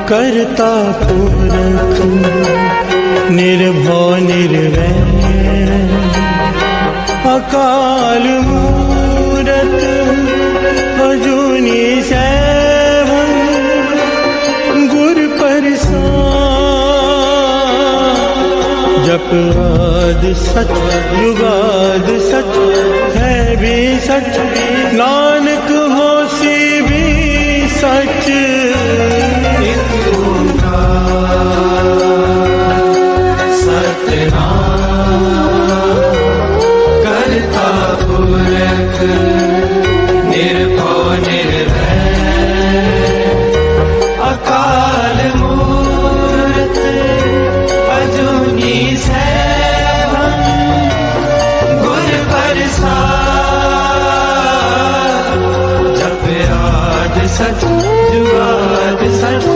करता पुरख निर्भव निर्वैर अकाल मूरत अजूनी सैभं गुर प्रसाद। जप आदि सच जुगाद सच है भी सच, नानक होसी भी सच। करता पुरख निर्भव निर्वैर अकाल मूरत अजूनी सैभं गुर प्रसाद। जप आद सच जुगाद सच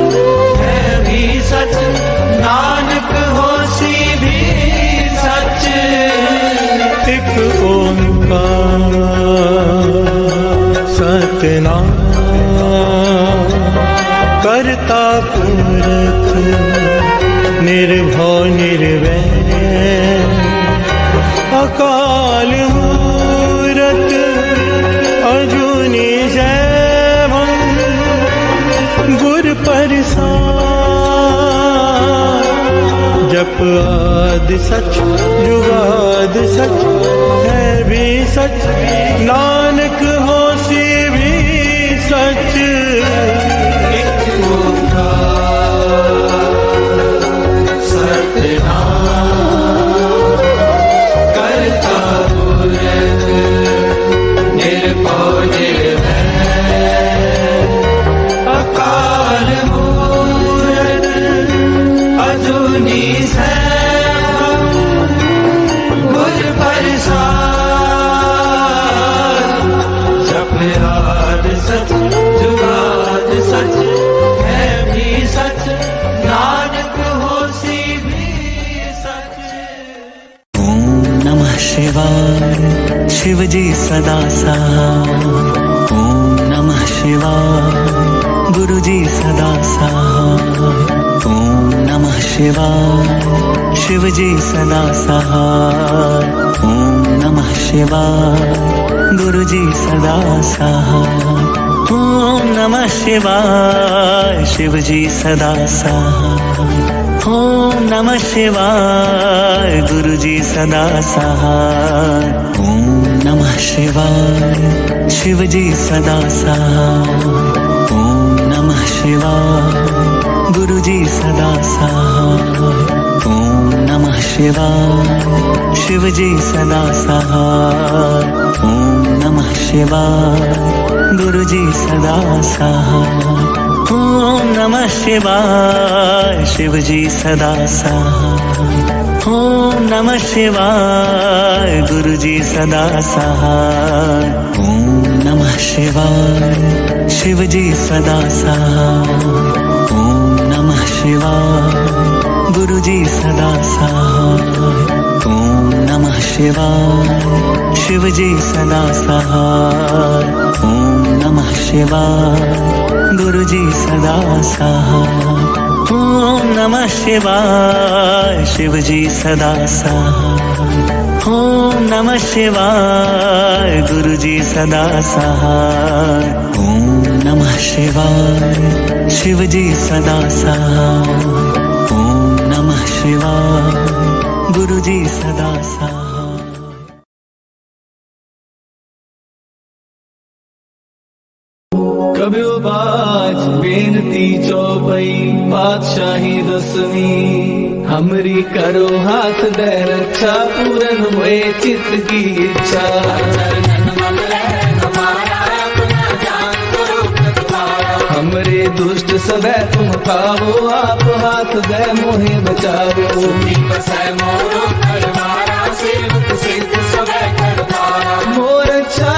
है भी सच, नानक होसी भी सच। एक ओंकार सतनाम करता पुरख निर्भव निर्वैर अकाल मूरत अजूनी सैभं गुर प्रसाद। जप आद सच जुगाद सच है भी सच, नानक होसी भी सच। एक ओंकार सतनाम करता पुरख निर्भव निर्वैर अकाल मूरत अजूनी सैभं गुर प्रसाद। जप आद सच जुगाद सच है भी सच, नानक होसी भी सच। ओम नमः शिवाय शिव जी सदा सहाय। ओम नमः शिवाय गुरु जी सदा सहाय। ओम नमः शिवाय शिव जी सदा सहाय। ओम नमः शिवाय गुरु जी सदा सहाय। ओम नमः शिवाय शिव जी सदा सहाय। ओम नमः शिवाय गुरु जी सदा सहाय। ओम नमः शिवाय शिव जी सदा सहाय। ओम नमः शिवाय गुरु जी सदा सहाय। ओम नमः शिवाय शिव जी सदा सहाय। ओम नमः शिवाय गुरु जी सदा सहाय। ओम नमः शिवाय शिव जी सदा सहाय। ओम नमः शिवाय गुरु जी सदा सहाय। ओम नमः शिवाय शिव जी सदा सहाय। ओम नमः शिवाय गुरु जी सदा सहाय। ओम नमः शिवाय शिव जी सदा सहाय। ओम नमः शिवाय गुरु जी सदा सहाय। ओम नमः शिवाय शिव जी सदा सहाय। ओम नमः शिवाय गुरु जी सदा सहाय। ओम नमः शिवाय शिव जी सदा सहाय। ओम नमः शिवाय गुरु जी सदा सहाय। कबियो बाज बेनती चौपई पातशाही दसवीं, हमरी करो हाथ दे रक्षा पूरन हुए चित्त की इच्छा। हमरे दुष्ट सदै तुम खाओ, आप हाथ दे मोहे बचाओ। मोर अच्छा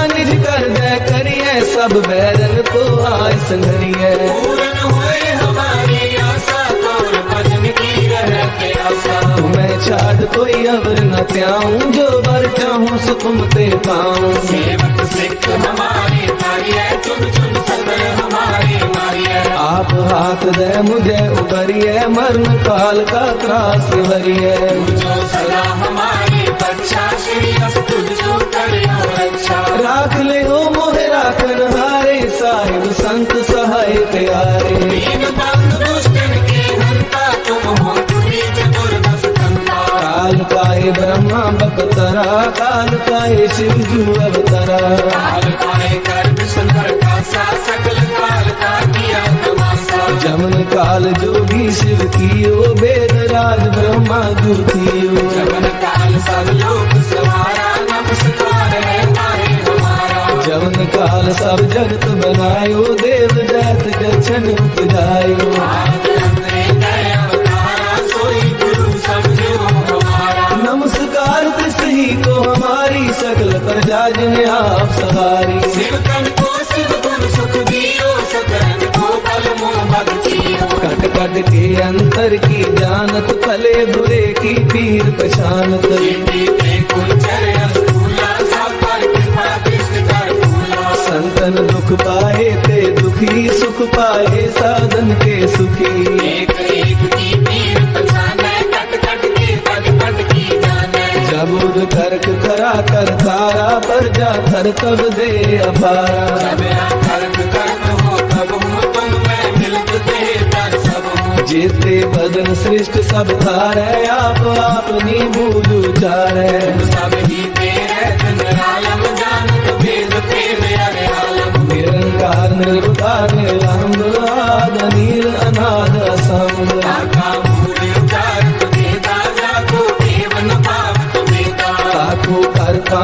बैरन को आय संघरिए। पूर्ण हुए हमारी आशा, तोर भजन की रहते आशा। तुम्हें छाड़ कोई अवर न त्याऊं, जो बर चाहूं सो तुम ते पाऊं। सेवक सिख हमारे तारिये, चुन चुन सदर हमारे मारिये। आप हाथ दे मुझे उबरिए, मरण काल का त्रास वरिए। जो सदा हमारी रक्षा, श्री अस्तु जो करियो रक्षा। राख ले हो मोहे राखन हारे, साहिब संत सहाय प्यारे। दीन बंधु दुष्टन के हंता, तुम हो तुरी चतुर दस कंता। काल काहे ब्रह्मा बकतरा, काल काहे शिव जू अवतरा। काल काहे कर शंकर का सा, सकल काल का किया तमाशा। जमन काल जोगी शिव कियो, वेद राज ब्रह्मा जू कियो। जमन काल सब लोग सवारा, नमस्कार है तारे हमारा। जमन काल सब जगत बनायो, देव दैत दर्शन उपजायो। आप अंतरे गए अवतारा, सोई गुरु समझो हमारा। नमस्कार तिसही को हमारी, सकल प्रजा जिन्हें आप सवारी। शिव तन को शिव गुण सुख दियो, सकरन को बल मोह भक्तियो। कट कट के अंतर की जानत, भले बुरे की पीर पहचानत। पीते कुंचर अस्तूला, सब पर कृपा दृष्टि कर फूला। संतन दुख पाए ते दुखी, सुख पाए साधन के सुखी। एक एक की पीर पहचाने, कट कट के पद पद की जाने। जब उद कर्क करा कर तारा, पर जा थर तब दे अपारा। जब कर्म कर्म हो तब हो, तुम मैं मिलत दे तर सब हो। जेते बदन सृष्ट सब थारे, आप नी बूझ उचारे। सब ही तेरे दिन आलम, जानत वेद तेरे अरे आलम। निरंकार निर्विकार निरंग, आद नील अनाद असंग। काका मूल उचारत वेदा, जाको केवन पावत वेदा। ताको करता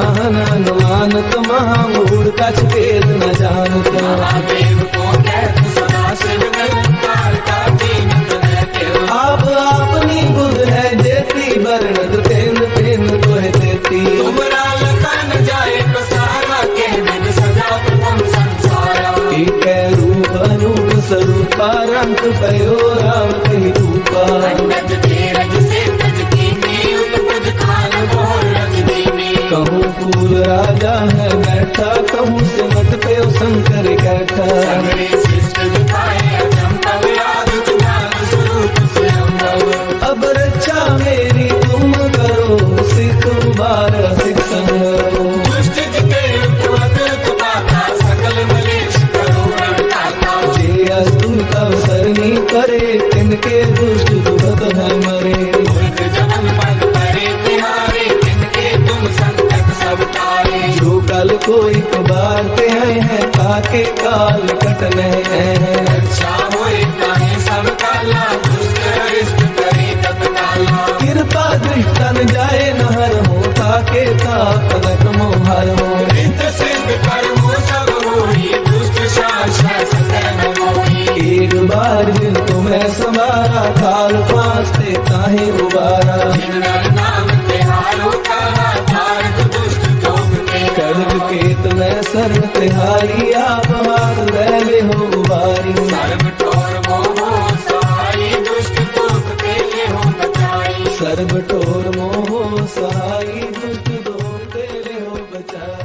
अनुमानत, महामूढ़ कछ भेद न जानत। महादेव को कहत सदा शिव, निरंकार का दीनत रहते हो। आपनी बुध है जेती, वर्णत तेन तेन तोहे देती। तुमरा लखन जाए पसारा, के विद सजा प्रथम संसारा। एक रूप अनूप स्वरूपा, रंग भयो राम कही रूपा। अंडज तेरज से तज कीनी, उत्पज काल मोर रज दीनी। कहूँ फूल राजा है बैठा, कहूँ सिमट पे शंकर कैठा। सगरे सृष्ट दिखाए अचंभव, आदि जुगाल स्वरूप स्वयंभव। अब रक्षा मेरी तुम करो, सिख बार सिख संगरो। दुष्ट जिते उपवत पाता, सकल मलेश करो रड़काता। जे अस्तुत अवसरनी करे, तिनके दुष्ट दुखत है मरे। दुर्ग जमन पद परे तिहारे, तिनके तुम संकट सब तारे। जो कल को एक बार ते हैं, ताके काल कटने हैं। रक्षा होए ताहे सब काला, दुष्ट अरिष्ट करे तत्काला। कृपा दृष्टन जाए नहर हो, ताके तापनक मोहर हो। रित सिद्ध कर्मो सब होई, दुष्ट शासन सकल मोही। एक बार जिन तुम्हें समारा, काल पासते ताहे उबारा। जिन नर नाम तिहारो कहा, तारक दुष्ट दोग के। कर्म केत में सर्व तिहारी, आप हाथ रहे हो उबारी। सर्व ठोर मोह सहाई, दुष्ट दोग के ले हो बचाई। सर्व ठोर मोह सहाई, दुष्ट दोष तेरे हो बचाई।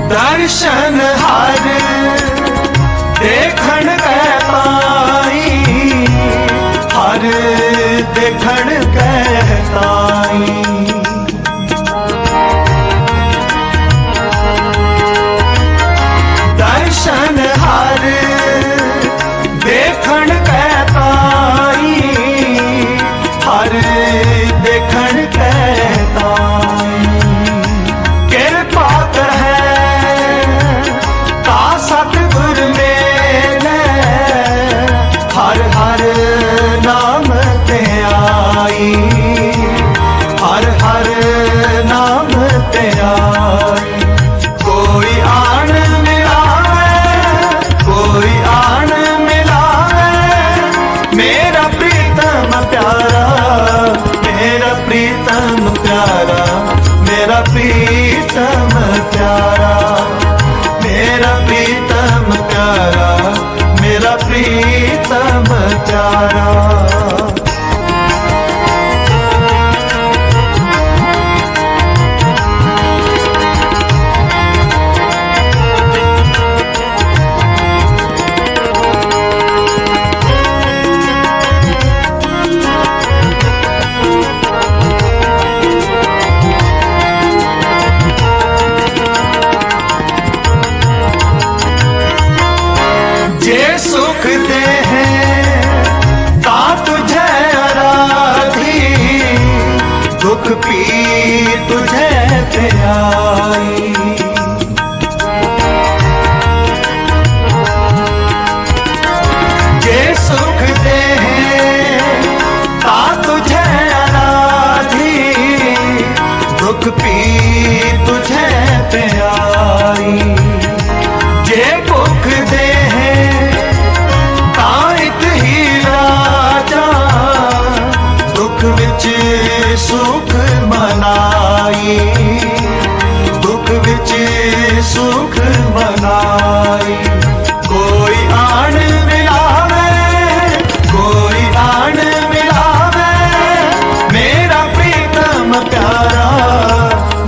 दर्शन हर देखण कै पाई, हर देखण कै ताई। दर्शन हर देखण कै पाई, हर देखण कै ताई। कृपा करहै सतगुर मेरे, हर हर सुख दे ता तुझे आराधी, दुख पी तुझे त्याई। जे सुख दे ता तुझे आराधी, दुख पी तुझे त्याई। जे भुख दे ताइत ही राजा, दुख विच सुख मनाई, दुख विच सुख मनाई। कोई आन मिलावे, कोई आन मिलावे, मेरा प्रीतम प्यारा,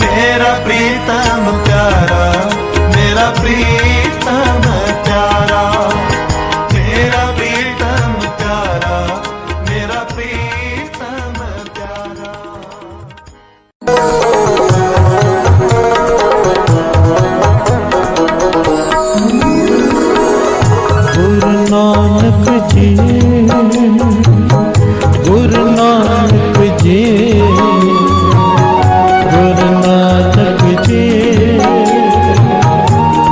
मेरा प्रीतम प्यारा, मेरा प्रीतम प्यारा, मेरा प्रीतम प्यारा, मेरा प्रीतम प्यारा। गुरु नानक जी, गुरु नानक जी, गुरु नानक जी,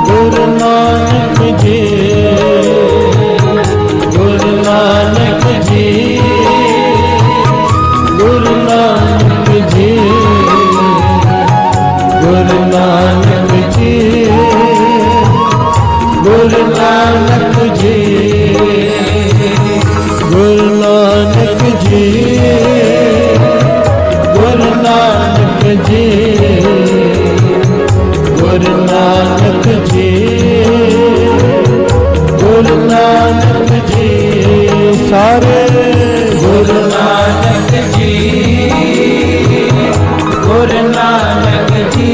गुरु नानक जी, गुरु नानक जी, गुरु नानक जी, गुरु नानक जी, गुरु नानक जी, गुरु नानक जी, गुरु नानक जी, गुरु नानक जी, गुरु नानक जी, सारे गुरु नानक जी, गुरु नानक जी,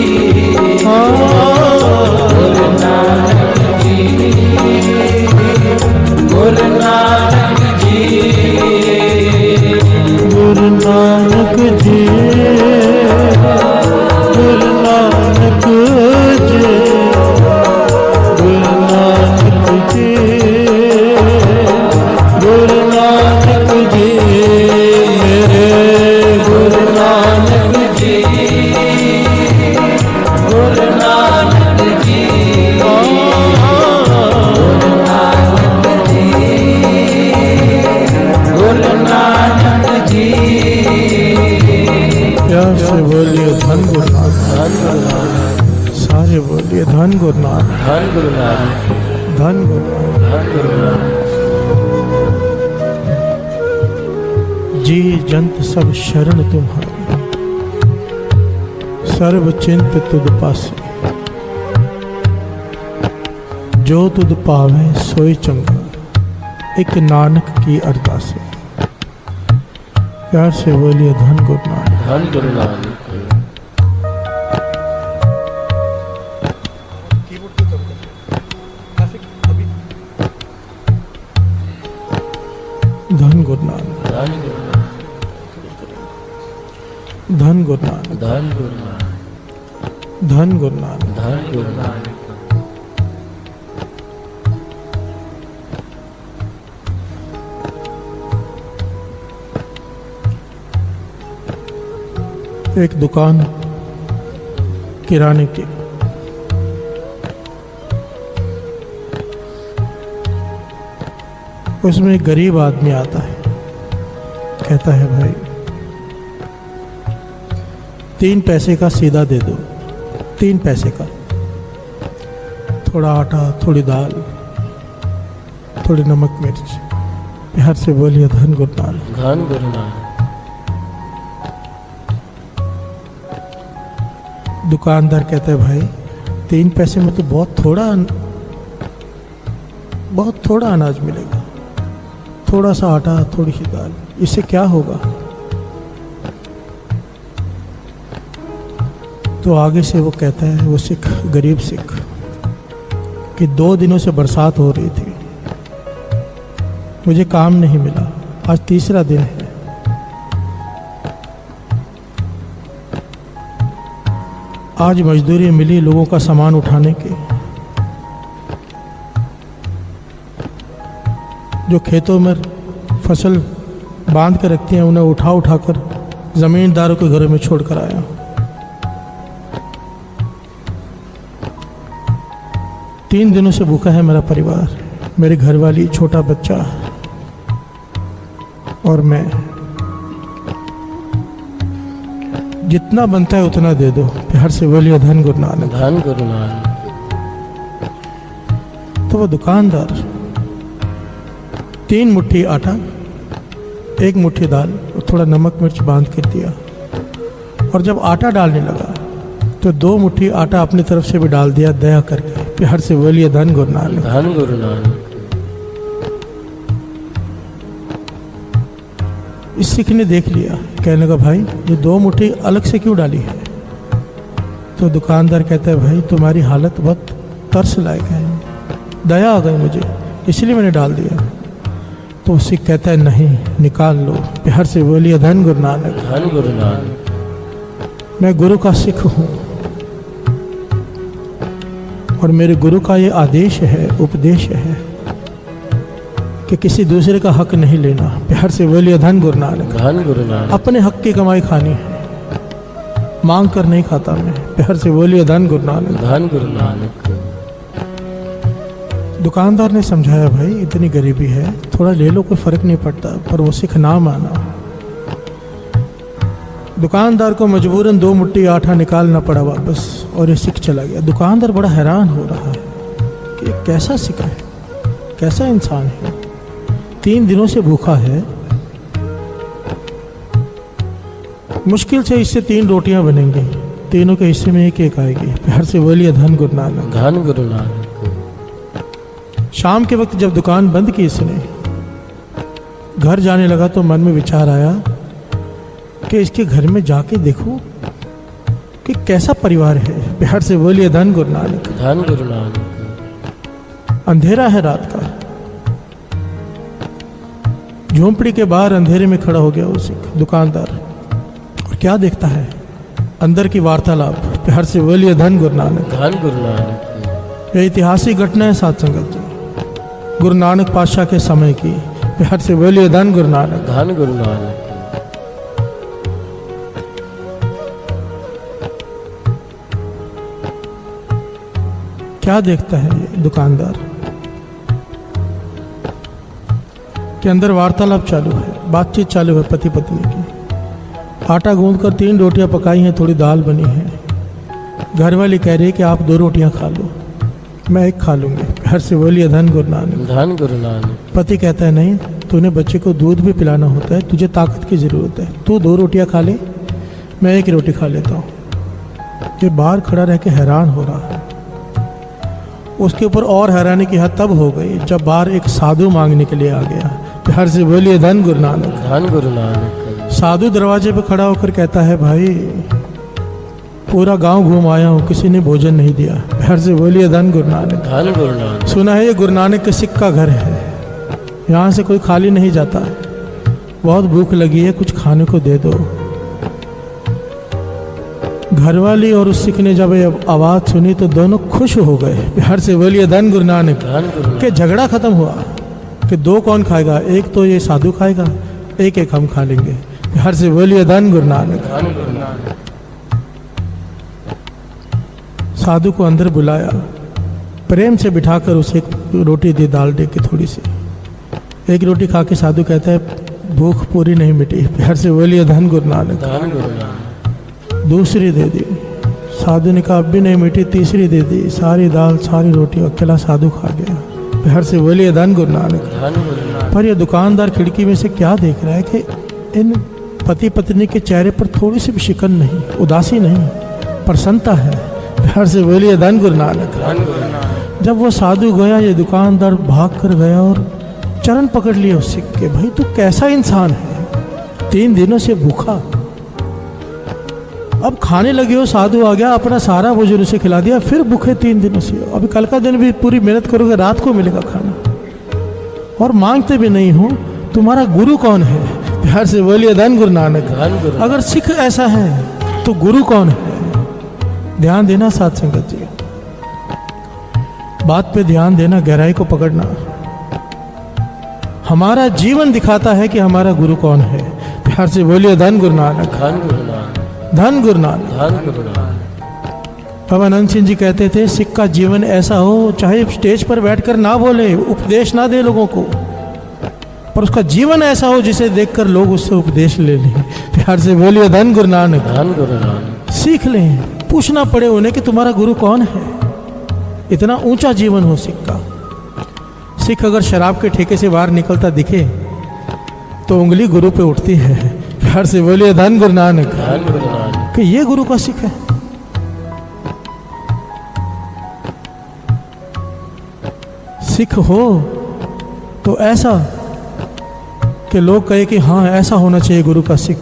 गुरु नानक जी, गुरु नानक जी, गुरु नानक जी, गुरु नानक जी, गुरु नानक जी, गुरु नानक जी, मेरे गुरु नानक जी, गुरु नानक जी, गुरु नानक जी, गुरु नानक जी। प्यार से बोलिए धन गुरु नानक, धन गुरु नानक, सारे बोलिए धन गुरु नानक, धन गुरु नानक, धन गुरु नानक, धन गुरु नानक। जी जंत सब शरण तुम्हारी, सर्व चिंत तुद पासे, जो तुद पावे सोई चंगा, एक नानक की अरदास। प्यार से बोलिए धन गुरु नानक, धन गुरु नानक। धन गुरु नानक, धन गुरु नानक, धन गुरु नानक, धन गुरु नानक, धन गुरु नानक। एक दुकान किराने की, उसमें एक गरीब आदमी आता है, कहता है भाई 3 पैसे का सीधा दे दो, 3 पैसे का, थोड़ा आटा, थोड़ी दाल, थोड़ी नमक मिर्च। प्यार से बोलिए धन गुरु नानक, धन गुरु नानक। दुकानदार कहता है भाई 3 पैसे में तो बहुत थोड़ा अनाज मिलेगा, थोड़ा सा आटा, थोड़ी सी दाल, इससे क्या होगा? तो आगे से वो कहता है, वो सिख, गरीब सिख, कि 2 दिनों से बरसात हो रही थी, मुझे काम नहीं मिला, आज 3रा दिन है, आज मजदूरी मिली लोगों का सामान उठाने की, जो खेतों में फसल बांध कर रखती हैं उन्हें उठा उठा कर जमींदारों के घरों में छोड़ कर आया। तीन दिनों से भूखा है मेरा परिवार, मेरी घरवाली, छोटा बच्चा और मैं। जितना बनता है उतना दे दो, प्यार से बोलिए धन गुरु नानक। धन गुरु नानक। तो वो दुकानदार 3 मुट्ठी आटा, 1 मुट्ठी दाल और थोड़ा नमक मिर्च बांध कर दिया। और जब आटा डालने लगा तो 2 मुट्ठी आटा अपनी तरफ से भी डाल दिया, दया करके। प्यार से बोलिए धन गुरु नानक। धन गुरु नानक। इस सिख ने देख लिया, कहने लगा भाई ये 2 मुट्ठी अलग से क्यों डाली है? तो दुकानदार कहता है भाई तुम्हारी हालत बहुत तरस लायक है, दया आ गई मुझे इसलिए मैंने डाल दिया। तो सिख कहता है नहीं, निकाल लो। प्यार से बोलिए धन गुरु नानक। धन गुरु नानक। मैं गुरु का सिख हूँ और मेरे गुरु का ये आदेश है, उपदेश है कि किसी दूसरे का हक नहीं लेना। प्यार से बोलिए धन गुरु नानक। धन गुरु नानक। अपने हक की कमाई खानी है, मांग कर नहीं खाता मैं। प्यार से बोलिए धन गुरु नानक। धन गुरु नानक। दुकानदार ने समझाया भाई इतनी गरीबी है, थोड़ा ले लो, कोई फर्क नहीं पड़ता। पर वो सिख ना माना। दुकानदार को मजबूरन 2 मुट्ठी आटा निकालना पड़ा वापस और ये सिख चला गया। दुकानदार बड़ा हैरान हो रहा है कि ये कैसा सिख है, कैसा इंसान है, 3 दिनों से भूखा है। मुश्किल से इससे 3 रोटियां बनेंगी, तीनों के हिस्से में 1-1 आएगी। प्यार से बोलिए धन गुरु नानक। धन गुरु नानक। शाम के वक्त जब दुकान बंद की इसने, घर जाने लगा तो मन में विचार आया कि इसके घर में जाके देखूं कि कैसा परिवार है। प्यार से बोलिए धन गुरु नानक। धन गुरु नानक। अंधेरा है रात का, झोंपड़ी के बाहर अंधेरे में खड़ा हो गया वो सिख दुकानदार। और क्या देखता है? अंदर की वार्तालाप। प्यार से बोलिए धन गुरु नानक। धन गुरु नानक। यह ऐतिहासिक घटना है साथ संगत, गुरु नानक पातशाह के समय की। प्यार से बोलिए धन गुरु नानक। धन गुरु नानक। क्या देखता है ये दुकानदार के अंदर वार्तालाप चालू है, बातचीत चालू है पति पत्नी की। आटा गूंदकर 3 रोटियां पकाई हैं, थोड़ी दाल बनी है। घरवाली कह रही है कि आप 2 रोटियां खा लो, मैं 1 खा लूंगी। प्यार से बोलिए धन गुरु नानक। धन गुरु नानक। पति कहता है नहीं, तूने बच्चे को दूध भी पिलाना होता है, तुझे ताकत की जरूरत है, तू 2 रोटियां खा ले, मैं 1 रोटी खा लेता हूँ। ये बाहर खड़ा रह के हैरान हो रहा है। उसके ऊपर और हैरानी की हद तब हो गई जब बाहर एक साधु मांगने के लिए आ गया। प्यार से बोलिए धन गुरु नानक। धन गुरु नानक। साधु दरवाजे पे खड़ा होकर कहता है भाई पूरा गांव घूम आया हूँ, किसी ने भोजन नहीं दिया। प्यार से बोलिए धन गुरु नानक। धन गुरु नानक। सुना है ये गुरु नानक के सिख का घर है, यहाँ से कोई खाली नहीं जाता। बहुत भूख लगी है, कुछ खाने को दे दो। घरवाली और उस सिख ने जब ये आवाज सुनी तो दोनों खुश हो गए। प्यार से बोलिए धन गुरु नानक। धन गुरु नानक। के झगड़ा खत्म हुआ कि 2 कौन खाएगा, 1 तो ये साधु खाएगा, 1-1 हम खा लेंगे। प्यार से बोलिए धन गुरु नानक। धन गुरु नानक। साधु को अंदर बुलाया, प्रेम से बिठाकर उसे 1 रोटी दी, दाल दे के थोड़ी सी। 1 रोटी खा के साधु कहता है भूख पूरी नहीं मिटी। प्यार से बोलिए धन गुरु नानक। धन गुरु नानक। दूसरी दे दी, साधु ने कहा अब भी नहीं मिटी, तीसरी दे दी। सारी दाल सारी रोटी अकेला साधु खा गया। प्यार से बोलिए धन गुरु नानक। धन गुरु नानक। पर यह दुकानदार खिड़की में से क्या देख रहा है कि इन पति पत्नी के चेहरे पर थोड़ी सी भी शिकन नहीं, उदासी नहीं, प्रसन्नता है। प्यार से बोलिए धन गुरु नानक। धन गुरु नानक। जब वो साधु गया, ये दुकानदार भाग कर गया और चरण पकड़ लिए उस सिख के। भाई तू कैसा इंसान है, 3 दिनों से भूखा, अब खाने लगे हो, साधु आ गया, अपना सारा भोजन उसे खिला दिया, फिर भूखे 3 दिनों से। अभी कल का दिन भी पूरी मेहनत करोगे, रात को मिलेगा खाना, और मांगते भी नहीं हो। तुम्हारा गुरु कौन है? प्यार से बोलिए धन गुरु नानक। धन गुरु। अगर सिख ऐसा है तो गुरु कौन है? ध्यान देना साथ संगत जी, बात पे ध्यान देना, गहराई को पकड़ना। हमारा जीवन दिखाता है कि हमारा गुरु कौन है। प्यार से बोलिए धन गुरु नानक, धन गुरु नानक, धन गुरु नानक। धन गुरु नानक। बाबा नंद सिंह जी कहते थे सिख का जीवन ऐसा हो, चाहे स्टेज पर बैठकर ना बोले, उपदेश ना दे लोगों को, पर उसका जीवन ऐसा हो जिसे देखकर लोग उससे उपदेश ले लें। प्यार से बोलिए धन गुरु नानक, धन गुरु नानक। सीख लें, पूछना पड़े उन्हें कि तुम्हारा गुरु कौन है। इतना ऊंचा जीवन हो सिख का। सिख अगर शराब के ठेके से बाहर निकलता दिखे तो उंगली गुरु पे उठती है। प्यार से बोलिए धन गुरु नानक, धन गुरु नानक। कि ये गुरु का सिख है। सिख हो तो ऐसा कि लोग कहे कि हाँ ऐसा होना चाहिए गुरु का सिख,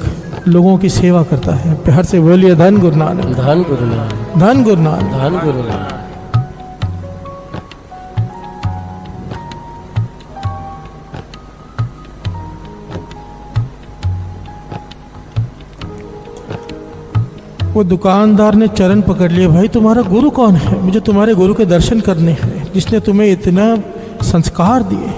लोगों की सेवा करता है। प्यार से बोलिए धन गुरु नानक, धन गुरु नानक, धन गुरु नानक। धन गुरु नानक। वो दुकानदार ने चरण पकड़ लिए, भाई तुम्हारा गुरु कौन है, मुझे तुम्हारे गुरु के दर्शन करने हैं जिसने तुम्हें इतना संस्कार दिए।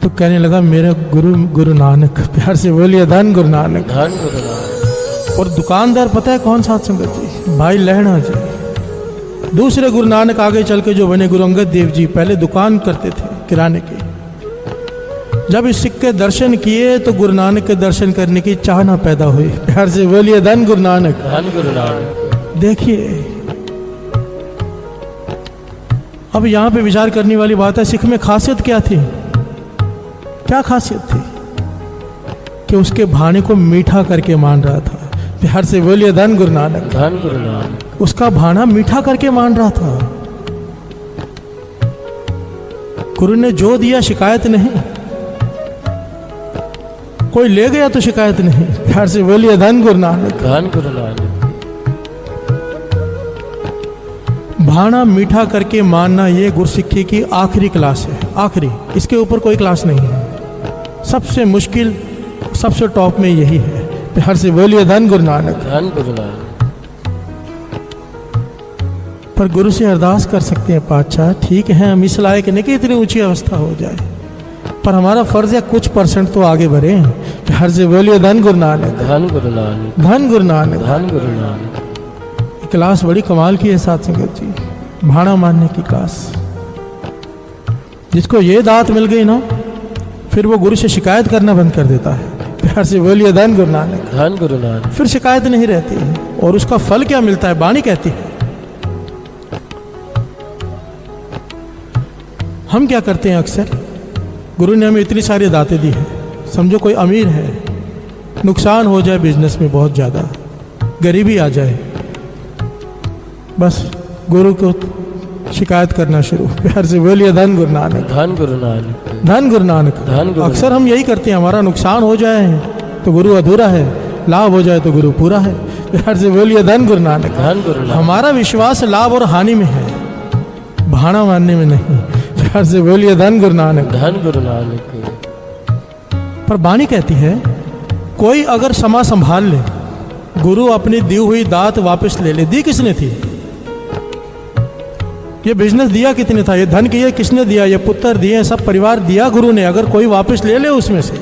तो कहने लगा मेरा गुरु गुरु नानक। प्यार से बोलिए धन गुरु नानक, धन गुरु नानक। और दुकानदार पता है कौन साथ संगत जी, भाई लहणा जी। दूसरे गुरु नानक आगे चल के जो बने गुरु अंगद देव जी, पहले दुकान करते थे किराने के। जब इस सिख के दर्शन किए तो गुरु नानक के दर्शन करने की चाहना पैदा हुई। प्यार से बोलिए धन गुरु नानक, धन गुरु नानक। देखिए अब यहाँ पे विचार करने वाली बात है, सिख में खासियत क्या थी? क्या खासियत थी? कि उसके भाने को मीठा करके मान रहा था। प्यार से बोलिए धन गुरु नानक, धन गुरु नानक। उसका भाना मीठा करके मान रहा था। गुरु ने जो दिया शिकायत नहीं, कोई ले गया तो शिकायत नहीं। प्यार से बोलिए धन गुरु नानक, धन गुरु नानक। भाना मीठा करके मानना ये गुरसिक्खी की आखिरी क्लास है, आखिरी, इसके ऊपर कोई क्लास नहीं है। सबसे मुश्किल, सबसे टॉप में यही है। प्यार से बोलिए धन गुरु नानक, धन गुरु नानक। पर गुरु से अरदास कर सकते हैं, पातशाह ठीक है हम इस लायक नहीं कि इतनी ऊंची अवस्था हो जाए, पर हमारा फर्ज है कुछ परसेंट तो आगे बढ़े। प्यार से बोलिए धन गुरु नानक, धन गुरु नानक। धन गुरु नानक। धन गुरु नानक। क्लास बड़ी कमाल की है साथ संगत जी, भाना मानने की क्लास। जिसको ये दात मिल गई ना, फिर वो गुरु से शिकायत करना बंद कर देता है। प्यार से बोलिए धन गुरु नानक, धन गुरु नानक। फिर शिकायत नहीं रहती है। और उसका फल क्या मिलता है? बानी कहती है। हम क्या करते हैं अक्सर, गुरु ने हमें इतनी सारी दातें दी है, समझो कोई अमीर है, नुकसान हो जाए बिजनेस में बहुत ज़्यादा, गरीबी आ जाए, बस गुरु को शिकायत करना शुरू। प्यार से बोलिए धन गुरु नानक, धन गुरु नानक। धन गुरु नानक। धन गुरु। अक्सर हम यही करते हैं, हमारा नुकसान हो जाए तो गुरु अधूरा है, लाभ हो जाए तो गुरु पूरा है। प्यार से बोलिए धन गुरु नानक, धन गुरु नानक। हमारा विश्वास लाभ और हानि में है, भाना मानने में नहीं। प्यार से बोलिए धन गुरु नानक, धन गुरु नानक। पर बानी कहती है कोई अगर समा संभाल ले, गुरु अपनी दी हुई दात वापस ले ले। दी किसने थी? ये बिजनेस दिया कितने था? ये धन किया किसने दिया? ये पुत्र दिए, सब परिवार दिया गुरु ने। अगर कोई वापस ले ले उसमें से,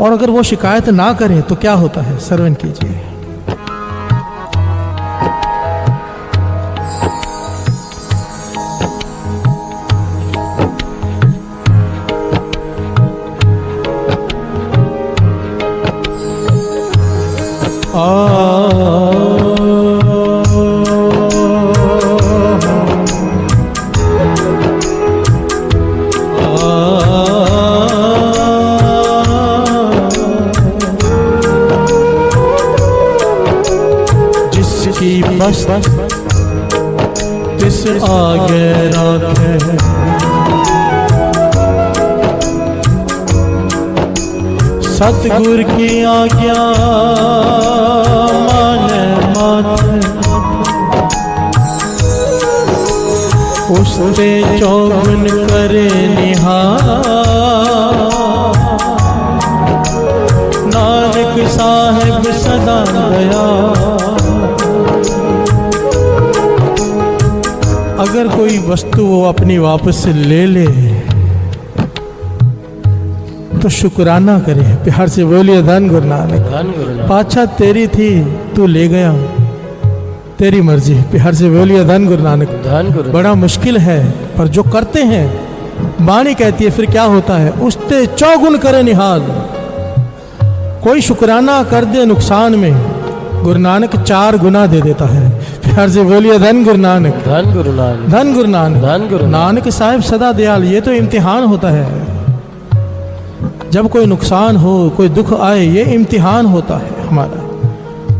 और अगर वो शिकायत ना करे तो क्या होता है? श्रवण कीजिए। जिसकी बस तिस आगे राखे, सतगुर की आज्ञा माने माथे, उससे चौगुन करे निहार। नानक साहिब सदा दया। अगर कोई वस्तु वो अपनी वापस से ले ले तो शुक्राना करे। प्यार से बोलिए धन गुरु नानक। धन गुरु नानक। पाछा तेरी थी तू ले गया, तेरी मर्जी। प्यार से बोलिए धन गुरु नानक। धन गुरु। बड़ा मुश्किल है पर जो करते हैं, वाणी कहती है फिर क्या होता है, उसते चौगुन करे निहाल। कोई शुक्राना कर दे नुकसान में, गुरु नानक 4 गुना दे देता है। प्यार से बोलिए धन गुरु नानक। धन गुरु नानक। धन गुरु नानक। धन गुरु नानक साहिब सदा दयाल। ये तो इम्तिहान होता है, जब कोई नुकसान हो, कोई दुख आए, ये इम्तिहान होता है हमारा,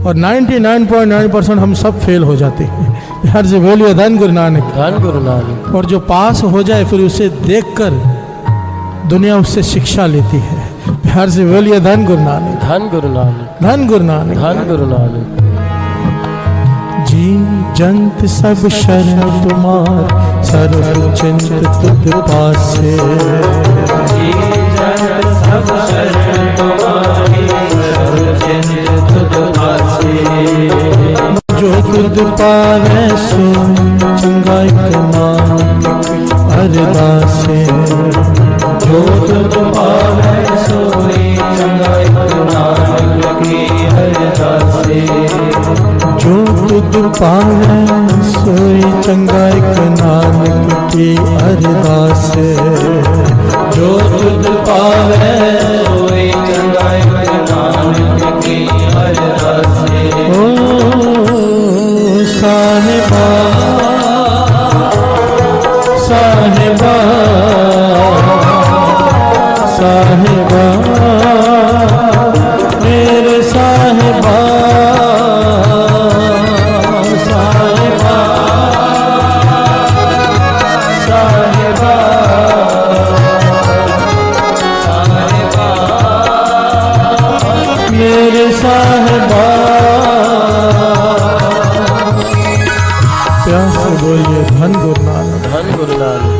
और 99.9% हम सब फेल हो जाते हैं। प्यार से बोलिए धन गुरु नानक। धन गुरु नानक। और जो पास हो जाए फिर उसे देखकर दुनिया उससे शिक्षा लेती है। प्यार से बोलिए धन गुरु नानक। धन गुरु नानक। धन गुरु नानक। धन गुरु नानक। जी जंत सब शरण तुम्हार, सर्व चिंत तुझ पासे। जी जंत सब शरण तुम्हारी, सर्व चिंत तुझ पासे। जो तुझ पावे सो चंगाई नानक अरदासे। जो तुझ पावे सोई चंगाई नानक की अरदासे। जो तुझ पावे सोई चंगाई नानक की अरदासे। जो तुझ पावे सोई चंगाई नानक की अरदासे। ओ साहिबा साहिबा साहिबा मेरे साहिबा साहिबा साहिबा साहिबा मेरे साहिबा। प्यार से बोलिए धन गुरु नानक। धन गुरु नानक।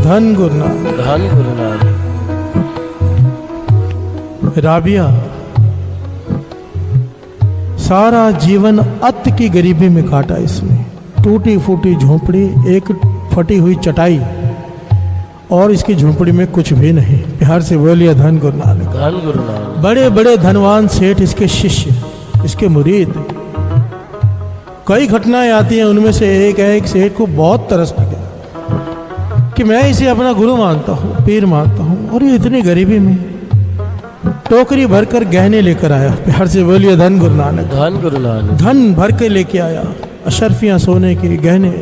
धन गुरु नानक। धन गुरु नानक। राबिया सारा जीवन अत की गरीबी में काटा इसने। टूटी फूटी झोंपड़ी, एक फटी हुई चटाई, और इसकी झोंपड़ी में कुछ भी नहीं। प्यार से बोलिए धन गुरु नानक। धन गुरु नानक। बड़े बड़े धनवान सेठ इसके शिष्य, इसके मुरीद। कई घटनाएं आती हैं, उनमें से एक है, एक सेठ को बहुत तरस लगा कि मैं इसे अपना गुरु मानता हूँ, पीर मानता हूँ, और ये इतनी गरीबी में टोकरी भरकर गहने लेकर आया। प्यार से बोलिए धन गुरु नानक। धन गुरु नानक। धन भर के लेके आया, अशर्फियां सोने की, गहने।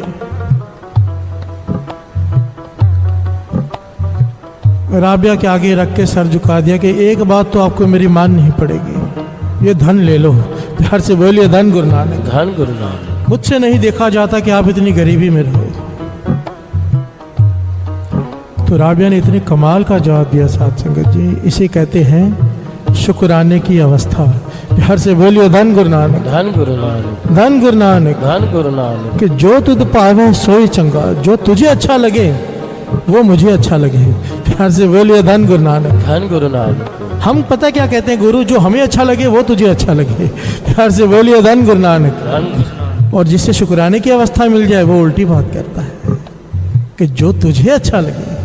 राबिया के आगे रख के सर झुका दिया कि एक बात तो आपको मेरी माननी पड़ेगी, ये धन ले लो। प्यार से बोलिए धन गुरु नानक। धन गुरु नानक। मुझसे नहीं देखा जाता कि आप इतनी गरीबी में रहो। तो राबिया ने इतने कमाल का जवाब दिया साथ संगत जी, इसे कहते हैं शुक्राने की अवस्था। प्यार से बोलिए धन गुरु नानक। धन गुरु नानक। धन गुरु नानक। धन गुरु नानक। कि जो तुझ पावे सोई चंगा, जो तुझे अच्छा लगे वो मुझे अच्छा लगे। प्यार से बोलिए धन गुरु नानक। धन गुरु नानक। हम पता क्या कहते हैं, गुरु जो हमें अच्छा लगे वो तुझे अच्छा लगे। प्यार से बोलिए धन गुरु नानक। धन। और जिससे शुक्राने की अवस्था मिल जाए वो उल्टी बात करता है कि जो तुझे अच्छा लगे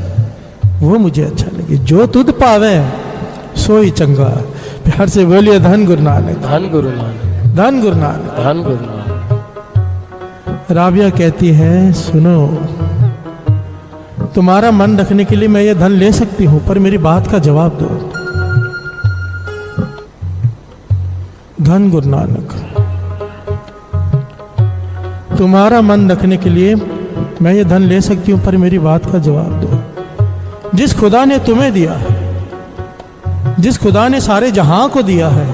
वो मुझे अच्छा लगे, जो तुझ पावे सोई चंगा। प्यार से बोलिए धन गुरु नानक। धन गुरु नानक। धन गुरु नानक। धन गुरु नानक। राबिया कहती है, सुनो, तुम्हारा मन रखने के लिए मैं ये धन ले सकती हूं, पर मेरी बात का जवाब दो। धन गुरु नानक, तुम्हारा मन रखने के लिए मैं ये धन ले सकती हूं, पर मेरी बात का जवाब दो। जिस खुदा ने तुम्हें दिया है, जिस खुदा ने सारे जहां को दिया है,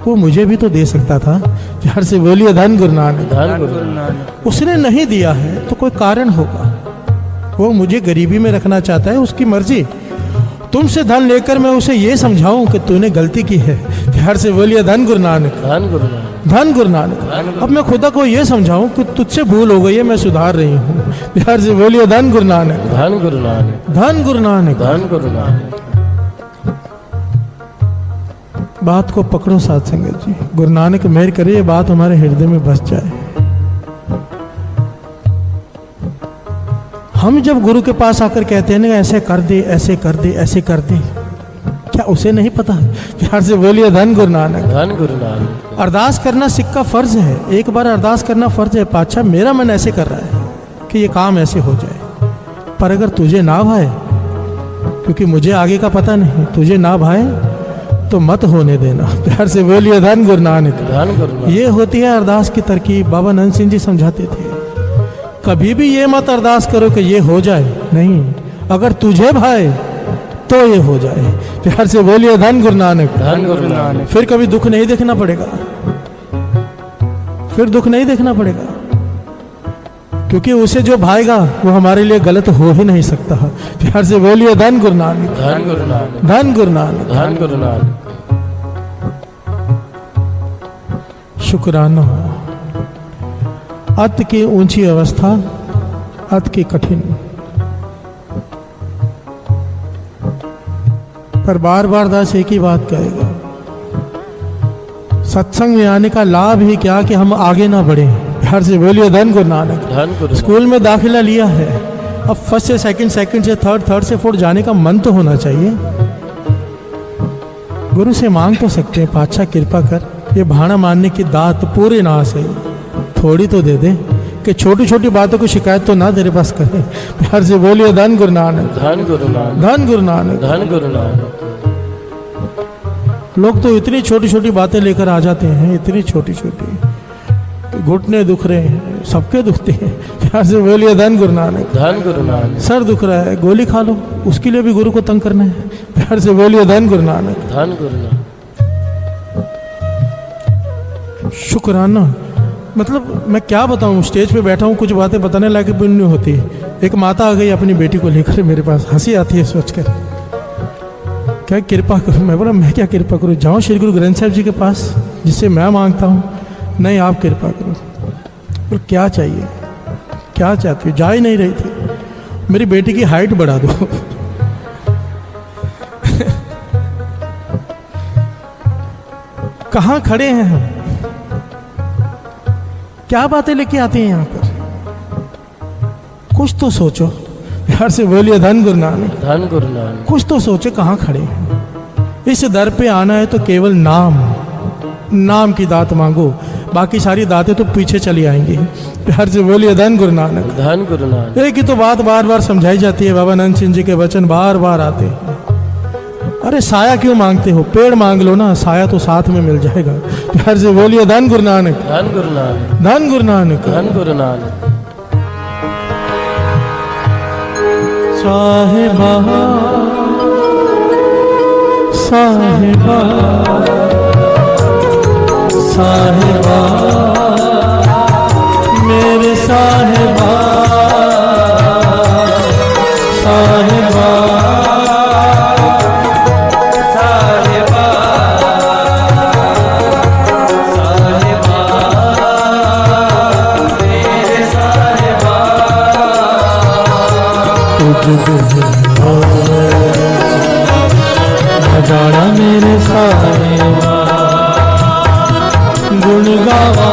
वो मुझे भी तो दे सकता था। प्यार से बोलिए धन गुरु नानक। धन गुरु नानक। उसने नहीं दिया है तो कोई कारण होगा, वो मुझे गरीबी में रखना चाहता है, उसकी मर्जी। तुमसे धन लेकर मैं उसे ये समझाऊं कि तूने गलती की है। प्यार से बोलिए धन गुरु नानक। धन गुरु नानक। धन गुरु नानक। अब मैं खुदा को ये समझाऊं कि तुझसे भूल हो गई है, मैं सुधार रही हूँ। प्यार से बोलिए धन गुरु नानक। धन गुरु नानक। धन गुरु नानक। धन गुरु नानक। बात को पकड़ो साथ संगत जी, गुरु नानक मेहर करे ये बात हमारे हृदय में बस जाए। हम जब गुरु के पास आकर कहते हैं ना ऐसे कर दे, ऐसे कर दे, ऐसे कर दे, क्या उसे नहीं पता? प्यार से बोलिए धन गुरु नानक। धन गुरु नानक। अरदास करना सिक्का फर्ज है, एक बार अरदास करना फर्ज है। पातशाह मेरा मन ऐसे कर रहा है कि ये काम ऐसे हो जाए, पर अगर तुझे ना भाए, क्योंकि मुझे आगे का पता नहीं, तुझे ना भाए तो मत होने देना। प्यार से बोलिए धन गुरु नानक। धन गुरु नानक। ये होती है अरदास की तरकीब। बाबा नंद सिंह जी समझाते थे, कभी भी ये मत अरदास करो कि ये हो जाए, नहीं, अगर तुझे भाए तो ये हो जाए। प्यार से बोलिए धन गुरु नानक। धन गुरु नानक। फिर कभी दुख नहीं देखना पड़ेगा, फिर दुख नहीं देखना पड़ेगा, क्योंकि उसे जो भाएगा वो हमारे लिए गलत हो ही नहीं सकता। प्यार से बोलिए धन गुरु नानक। धन गुरु नानक। धन गुरु नानक। धन गुरु नानक। शुक्राना। अत की ऊंची अवस्था, अत की कठिन, पर बार बार दास एक ही बात कहेगा, सत्संग में आने का लाभ ही क्या कि हम आगे ना बढ़े। प्यार से बोलिए धन गुरु नानक। धन गुरु। स्कूल में दाखिला लिया है, अब फर्स्ट से सेकंड, सेकंड से थर्ड, थर्ड से फोर्थ जाने का मन तो होना चाहिए। गुरु से मांग तो सकते हैं, पातशाह कृपा कर ये भाना मानने की दात पूरे ना से थोड़ी तो दे दे, कि छोटी छोटी बातों की शिकायत तो ना तेरे पास करे। प्यार से बोलिए धन गुरु नानक। धन गुरु नानक। धन गुरु नानक। धन गुरु नानक। लोग तो इतनी छोटी छोटी बातें लेकर आ जाते हैं, इतनी छोटी छोटी, घुटने दुख रहे हैं, सबके दुखते हैं। प्यार से बोलिए धन गुरु नानक। धन गुरु नानक। सर दुख रहा है, गोली खा लो, उसके लिए भी गुरु को तंग करना है। प्यार से बोलिए धन गुरु नानक। धन गुरु नानक। शुक्राना। मतलब मैं क्या बताऊं, स्टेज पे बैठा हूं, कुछ बातें बताने लायक भी नहीं होती। एक माता आ गई अपनी बेटी को लेकर मेरे पास, हंसी आती है सोचकर, क्या कृपा करूं। मैं बोला मैं क्या कृपा करूं, जाऊं श्री गुरु ग्रंथ साहिब जी के पास जिससे मैं मांगता हूं। नहीं, आप कृपा करो। बोल क्या चाहिए, क्या चाहती हो? जा ही नहीं रही थी। मेरी बेटी की हाइट बढ़ा दो। कहाँ खड़े हैं हम, क्या बातें लेके आते हैं यहाँ पर? कुछ तो सोचो। प्यार से बोलिए धन गुरु नानक। धन गुरु नानक। कुछ तो सोचो, कहाँ खड़े हैं। इस दर पे आना है तो केवल नाम की दात मांगो, बाकी सारी दातें तो पीछे चली आएंगी। प्यार से बोलिए धन गुरु नानक। धन गुरु नानक। एक ही तो बात बार बार समझाई जाती है, बाबा नंद सिंह जी के वचन बार बार आते हैं। अरे साया क्यों मांगते हो, पेड़ मांग लो ना, साया तो साथ में मिल जाएगा। प्यार से बोलिए धन गुरु नानक। धन गुरु नानक। धन गुरु नानक। धन गुरु नानक। साहिबा साहिबा साहिबा मेरे साहिबा साहिबा साहिबा साहिबा मेरे साहिबा जाना मेरे साहिबा गुण गावा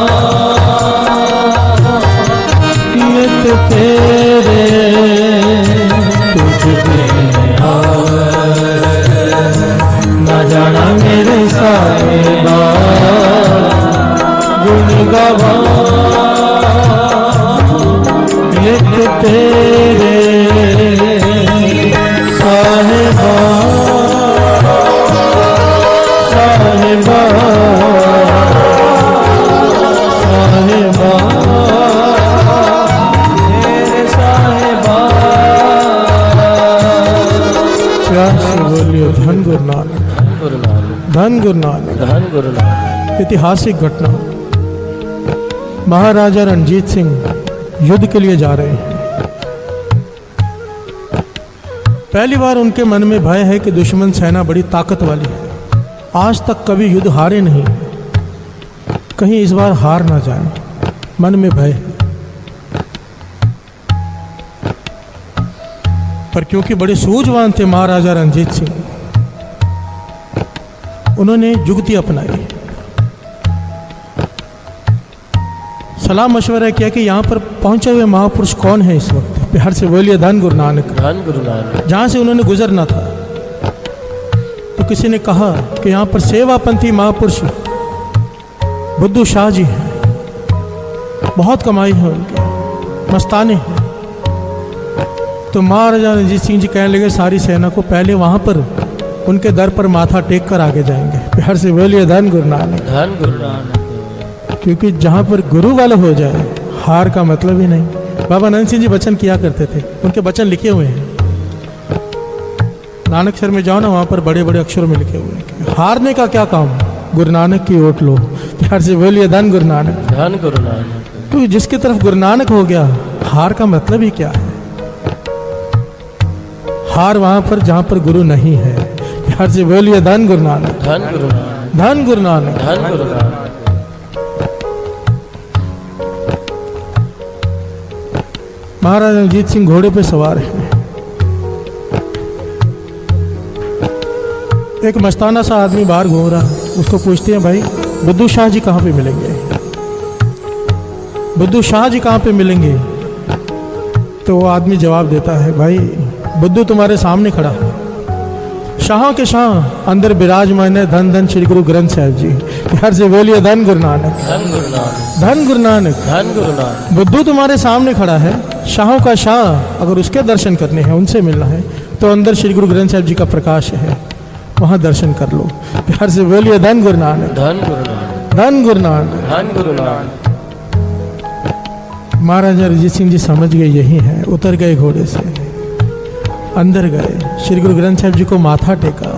नित तेरे तुझ बिन आवे न जाना मेरे साहिबा गुण गावा नित तेरे साहिबा साहिबा साहिबा मेरे साहिबा। प्यार से बोलिए धन गुरु नानक। गुरु नानक। धन गुरु नानक। धन गुरु नानक। ऐतिहासिक घटना, महाराजा रणजीत सिंह युद्ध के लिए जा रहे हैं। पहली बार उनके मन में भय है कि दुश्मन सेना बड़ी ताकत वाली है, आज तक कभी युद्ध हारे नहीं, कहीं इस बार हार ना जाए, मन में भय। पर क्योंकि बड़े सूझवान थे महाराजा रणजीत सिंह, उन्होंने जुगती अपनाई, सलाह मशवरा किया कि यहाँ पर पहुंचे हुए महापुरुष कौन है इस वक्त। प्यार से बोलिए धन गुरु नानक। धन गुरु नानक। जहाँ से उन्होंने गुजरना था तो किसी ने कहा कि यहाँ पर सेवापंथी महापुरुष बुद्धू शाह जी हैं, बहुत कमाई है उनकी, मस्ताने हैं। तो महाराजा रणजीत सिंह जी कहने लगे सारी सेना को, पहले वहाँ पर उनके दर पर माथा टेक कर आगे जाएंगे। प्यार से बोलिए धन गुरु नानक। धन गुरु नानक। क्योंकि जहाँ पर गुरु वाला हो जाए हार का मतलब ही नहीं। बाबा नंद सिंह जी वचन किया करते थे, उनके वचन लिखे हुए हैं, नानकसर में जाओ ना, वहाँ पर बड़े बड़े अक्षरों में लिखे हुए हैं। हारने का क्या काम, गुरु नानक की ओट लो। प्यार से बोलिए धन गुरु नानक। धन गुरु नानक। क्योंकि जिसकी तरफ गुरु नानक हो गया, हार का मतलब ही क्या है। हार वहां पर जहां पर गुरु नहीं है। प्यार से बोलिए धन गुरु नानक। धन गुरु नानक। धन गुरु नानक। धन गुरु नानक। महाराज रणजीत सिंह घोड़े पे सवार हैं। एक मस्ताना सा आदमी बाहर घूम रहा, उसको पूछते हैं भाई बुद्धू शाह जी कहाँ पे मिलेंगे, बुद्धू शाह जी कहाँ पे मिलेंगे। तो वो आदमी जवाब देता है भाई बुद्धू तुम्हारे सामने खड़ा है, शाहों के शाह अंदर विराजमान है, धन धन श्री गुरु ग्रंथ साहिब जी। प्यार से बोलिए धन गुरु नानक। धन गुरु नानक। धन गुरु नानक। धन गुरु नानक। बुद्धू तुम्हारे सामने खड़ा है, शाहों का शाह अगर उसके दर्शन करने हैं, उनसे मिलना है तो अंदर श्री गुरु ग्रंथ साहिब जी का प्रकाश है, वहां दर्शन कर लो। प्यार से बोलिए धन गुरु नानक। धन गुरु नानक। धन गुरु नानक। धन गुरु नानक। महाराजा रणजीत सिंह जी समझ गए यही है, उतर गए घोड़े से, अंदर गए, श्री गुरु ग्रंथ साहिब जी को माथा टेका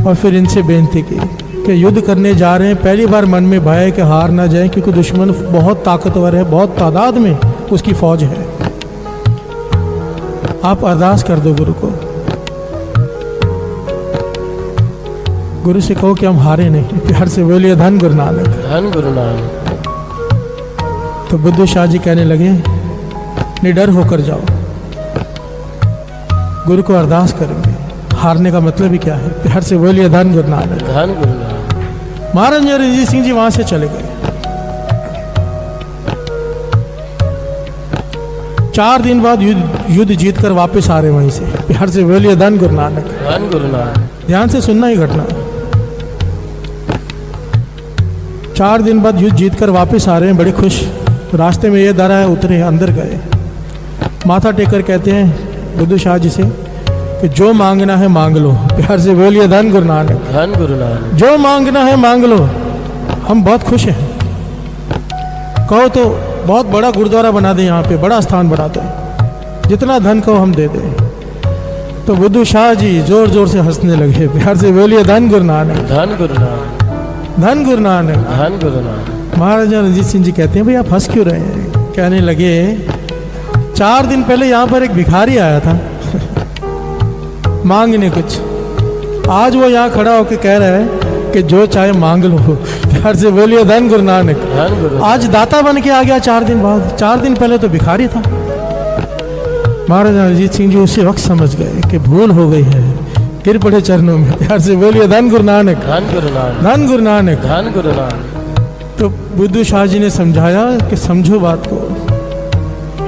और फिर इनसे बेनती की कि युद्ध करने जा रहे हैं। पहली बार मन में भय है कि हार ना जाए, क्योंकि दुश्मन बहुत ताकतवर है, बहुत तादाद में उसकी फौज है। आप अरदास कर दो गुरु को, गुरु से कहो कि हम हारे नहीं। प्यार से बोलिए धन गुरु नानक। धन गुरु नानक। तो बुद्धू शाह जी कहने लगे निडर होकर जाओ, गुरु को अरदास करेंगे, हारने का मतलब ही क्या है। प्यार से बोलिए धन गुरु नानक। धन गुरु नानक। महाराजा रणजीत सिंह जी वहां से चले गए। 4 दिन बाद युद्ध जीत कर वापिस आ रहे वहीं से। प्यार से बोलिए धन गुरु नानक। धन गुरु नानक। ध्यान से सुनना ही घटना। 4 दिन बाद युद्ध जीत कर वापिस आ रहे हैं, बड़े खुश। रास्ते में ये दरा है, उतरे, अंदर गए, माथा टेकर कहते हैं बुद्धू शाह जी से कि जो मांगना है मांग लो। प्यार से बोलिए धन गुरु नानक। धन गुरु नानक। जो मांगना है मांग लो, हम बहुत खुश हैं। कहो तो बहुत बड़ा गुरुद्वारा बना दे, यहाँ पे बड़ा स्थान बना दे, जितना धन कहो हम दे दें। तो बुद्धू शाह जी जोर जोर से हंसने लगे। प्यार से बोलिए धन गुरु नानक। धन गुरु नानक। धन गुरु नानक। धन गुरु नानक। महाराजा रणजीत सिंह जी कहते हैं भाई आप हंस क्यों रहे हैं। कहने लगे 4 दिन पहले यहाँ पर एक भिखारी आया था मांगने कुछ, आज वो यहाँ खड़ा होकर कह रहा है कि जो चाहे मांग लो। प्यार से बोलिए धन गुरु नानक। धन गुरु। आज दाता बन के आ गया 4 दिन बाद, 4 दिन पहले तो भिखारी था। महाराजा रणजीत सिंह जी उसी वक्त समझ गए कि भूल हो गई है, गिर पड़े चरणों में। प्यार से बोलिए धन गुरु नानक। धन गुरु नानक। धन गुरु नानक। धन गुरु नानक। तो बुद्धू शाह जी ने समझाया कि समझो बात को,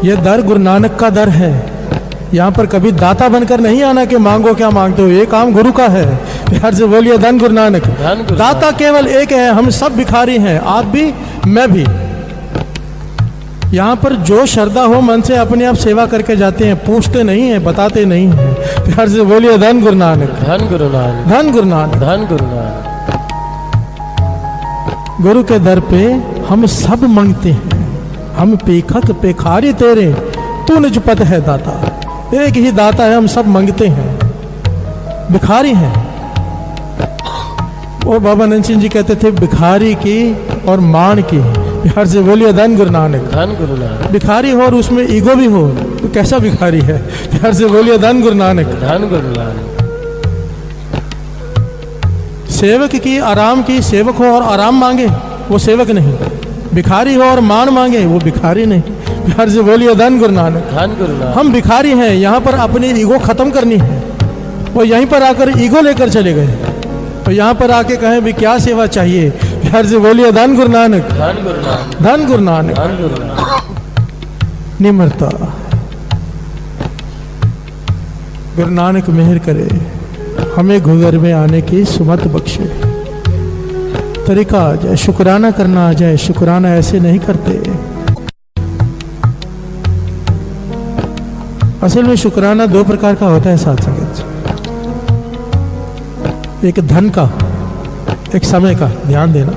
यह दर गुरु नानक का दर है। यहाँ पर कभी दाता बनकर नहीं आना कि मांगो क्या मांगते हो, ये काम गुरु का है। प्यार से बोलिए धन गुरु नानक। धन गुरु। दाता केवल एक है, हम सब भिखारी हैं, आप भी मैं भी। यहाँ पर जो श्रद्धा हो मन से अपने आप सेवा करके जाते हैं, पूछते नहीं है, बताते नहीं है। प्यार से बोलिए धन गुरु नानक। धन गुरु नानक। धन गुरु नानक। धन गुरु नानक। गुरु के दर पे हम सब मांगते हैं, हम पेखक पेखारी तेरे, तू निज पत है दाता। एक ही दाता है, हम सब मांगते हैं, भिखारी हैं। वो बाबा नंद सिंह जी कहते थे भिखारी की और मान की। प्यार से बोलिए धन गुरु नानक। धन गुरु नानक। भिखारी हो और उसमें ईगो भी हो तो कैसा भिखारी है। प्यार से बोलिए धन गुरु नानक। धन गुरु नानक। सेवक की आराम की, सेवक हो और आराम मांगे वो सेवक नहीं, भिखारी हो और मान मांगे वो भिखारी नहीं। प्यार से बोलिए धन गुरु नानक। धन गुरु नानक। हम भिखारी हैं, यहाँ पर अपनी ईगो खत्म करनी है। वो यहीं पर आकर ईगो लेकर चले गए, तो यहाँ पर आके कहें भी क्या सेवा चाहिए। प्यार से बोलिए धन गुरु नानक। धन गुरु नानक। धन गुरु नानक। धन गुरु नानक। निम्रता। गुरु नानक मेहर करे, हमें घुंघर में आने की सुमत बख्शे। तरीका आ जाए, शुक्राना करना आ जाए। शुक्राना ऐसे नहीं करते। असल में शुक्राना दो प्रकार का होता है साथ संगत। एक धन का, एक समय का। ध्यान देना,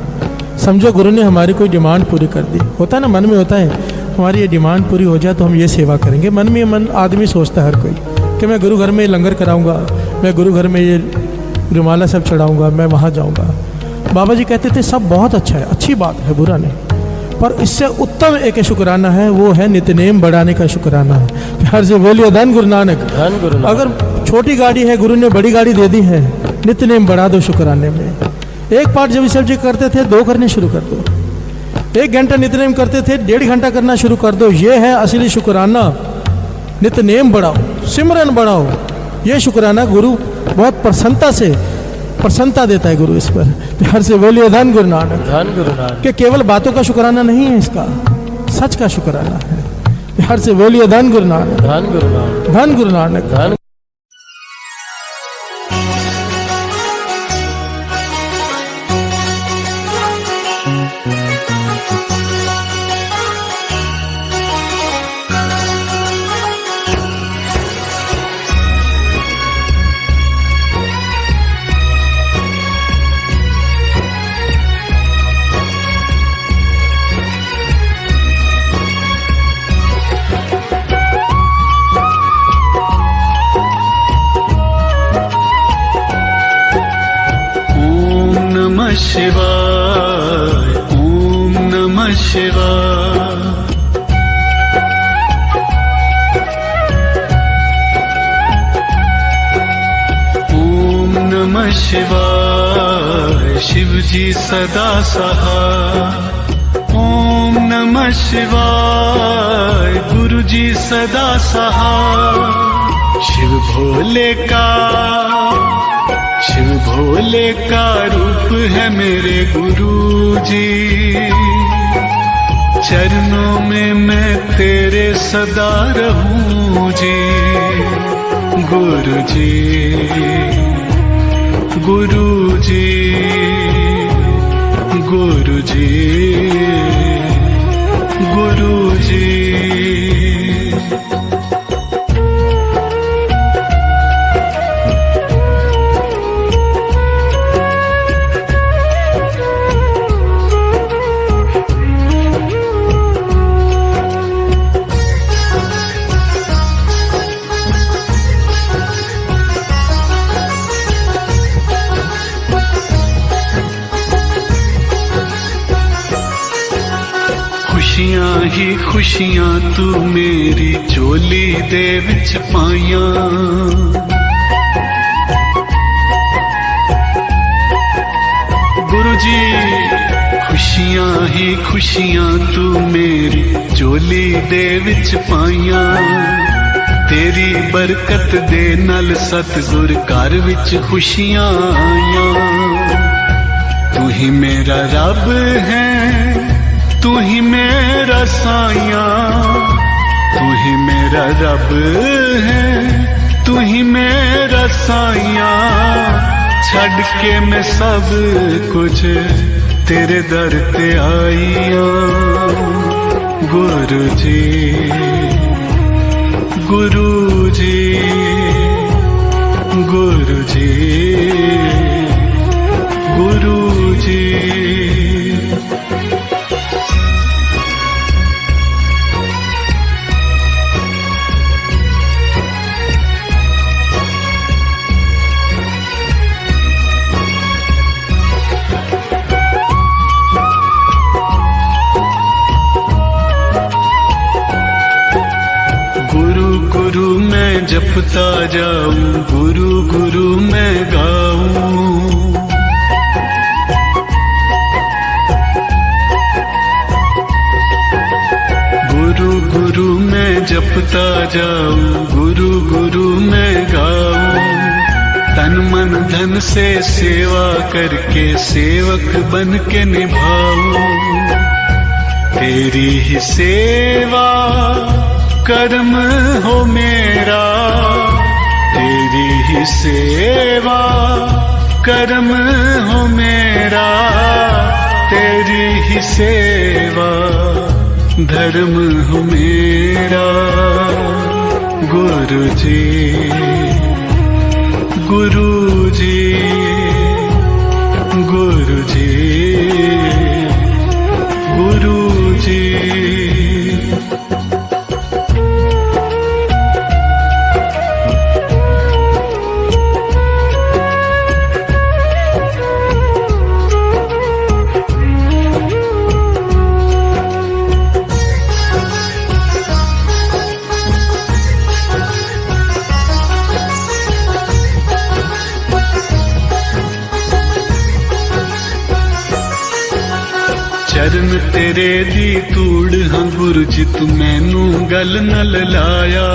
समझो गुरु ने हमारी कोई डिमांड पूरी कर दी। होता है ना, मन में होता है हमारी ये डिमांड पूरी हो जाए तो हम ये सेवा करेंगे। मन में मन आदमी सोचता है हर कोई कि मैं गुरु घर में लंगर कराऊंगा, मैं गुरु घर में ये रुमाला सब चढ़ाऊंगा, मैं वहाँ जाऊंगा। बाबा जी कहते थे सब बहुत अच्छा है, अच्छी बात है, बुरा नहीं, पर इससे उत्तम एक शुक्राना है, वो है नित्यनेम बढ़ाने का शुक्राना है। प्यार से बोलिए धन गुरु नानक। धन गुरु नानक। अगर छोटी गाड़ी है, गुरु ने बड़ी गाड़ी दे दी है, नित्यनेम बढ़ा दो शुक्राने में। एक पाठ जब सब जी करते थे 2 करने शुरू कर दो। 1 घंटा नित्यनेम करते थे 1.5 घंटा करना शुरू कर दो। ये है असली शुक्राना। नित्यनेम बढ़ाओ, सिमरन बढ़ाओ। ये शुक्राना गुरु बहुत प्रसन्नता देता है गुरु इस पर। प्यार से बोलिए धन गुरु नानक। धन गुरु नानक। कि केवल बातों का शुक्राना नहीं है, इसका सच का शुक्राना है। प्यार से बोलिए धन गुरु नानक। धन गुरु नानक। धन गुरु नानक। धन शिवाय, ओम नमः शिवाय। ओम नमः शिवाय, शिव जी सदा सहाय। ओम नमः शिवाय, गुरु जी सदा सहाय। शिव भोले का रूप है मेरे गुरु जी। चरणों में मैं तेरे सदा रहूं जी। गुरु जी, गुरु जी, गुरु जी, गुरु जी। खुशियां ही खुशियां तू मेरी झोली दे विच पाइयां। गुरु जी, खुशियां ही खुशियां तू मेरी झोली दे विच पाइयां। तेरी बरकत दे नल सतगुर घर विच खुशियां आइयां। तू ही मेरा रब है, तू ही मेरा साया। तू ही मेरा रब है, तू ही मेरा साया। छड़ के मैं सब कुछ तेरे दर ते आईया। गुरु जी, गुरु जी, गुरु जी, गुरु जी। जपता जाऊं, गुरु गुरु मैं गाऊं। गुरु गुरु मैं जपता जाऊं, गुरु गुरु मैं गाऊं। तन मन धन से सेवा करके सेवक बन के निभाऊं। तेरी ही सेवा कर्म हो मेरा, तेरी ही तेरी सेवा कर्म हो मेरा, तेरी ही सेवा धर्म हो मेरा। गुरु जी गुरु जी गुरु जी गुरु जी। चरण तेरे दी तूड़ हाँ गुरु जी तू मैनू गल नल लाया।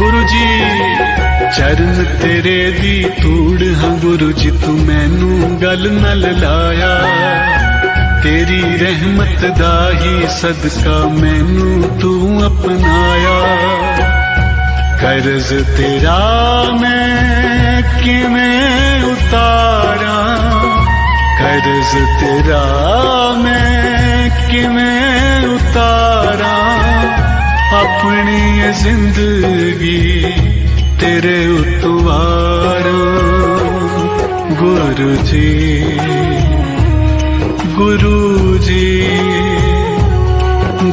गुरु जी चरण तेरे दी तूड़ हाँ गुरु जी तू मैनू गल नल लाया। तेरी रहमत दा ही सदका मैनू तू अपनाया। कर्ज तेरा मैं किवें उतारा, कर्ज तेरा मैं किवें उतारा। अपनी ये जिंदगी तेरे उतवारा। गुरु जी गुरु जी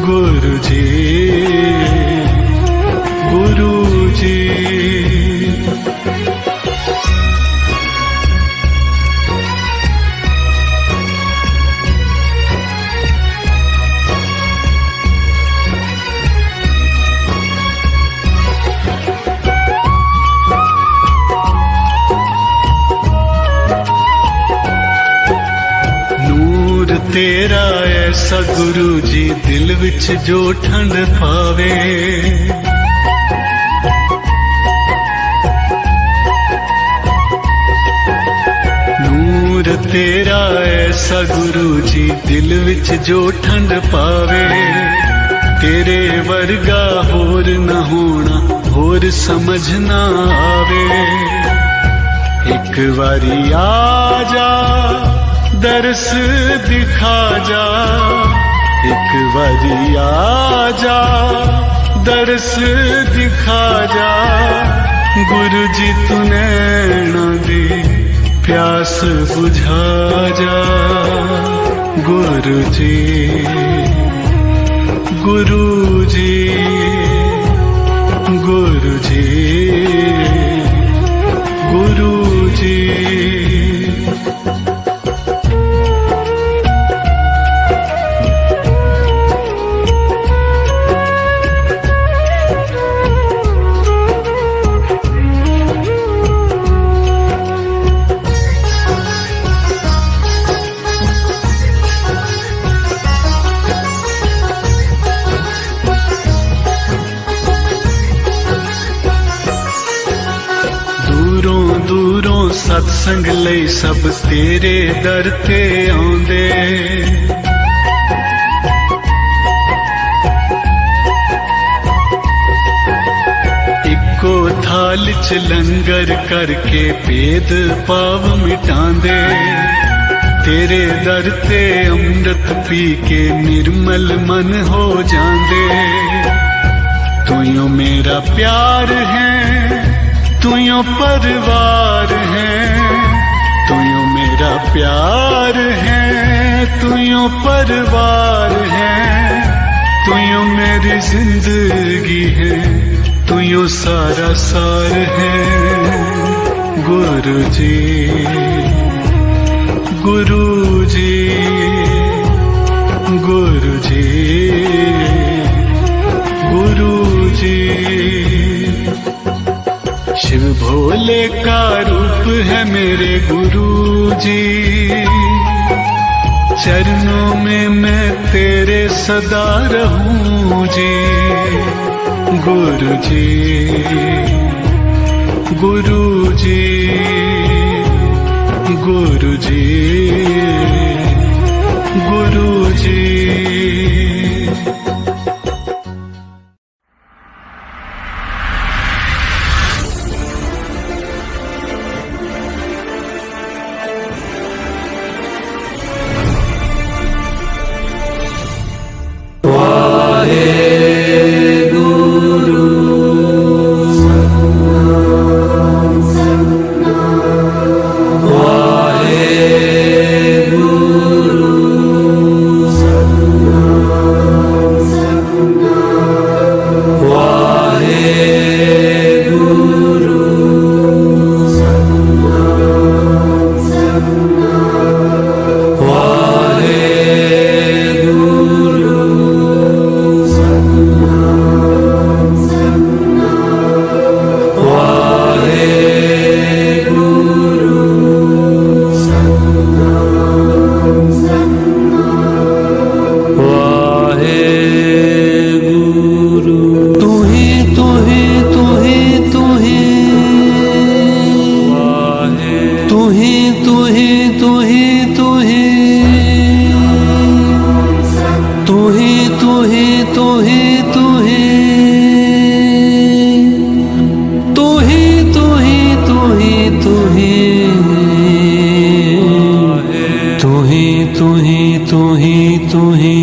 गुरु जी गुरु जी। नूर तेरा ऐसा गुरु जी दिल विच जो ठंड पावे। तेरा ऐसा गुरु जी दिल विच जो ठंड पावे। तेरे वर्गा होर न होना होर समझ ना आवे। एक बारी आ जा दर्श दिखा जा, एक बारी आ जा दर्श दिखा जा। गुरु जी तू नैना दी प्यास बुझा जा। गुरु जी गुरु जी गुरु जी गुरु जी। दूरों सत्संग लई सब तेरे दर ते आउंदे। इक्को थाल च लंगर करके भेद पाव मिटांदे। तेरे दर ते अमृत पी के निर्मल मन हो जांदे। तू यो मेरा प्यार है, तू यो परिवार है। तू यो मेरा प्यार है, तू यो परिवार है। तू यो मेरी जिंदगी है, तू यो सारा सार है। गुरु जी गुरु जी गुरु जी गुरु जी। शिव भोले का रूप है मेरे गुरु जी। चरणों में मैं तेरे सदा रहूं जी। गुरु जी गुरु जी गुरु जी गुरु जी। तू ही तू ही तू ही तू ही तू ही तू ही तू ही तू ही तू ही तू ही तू ही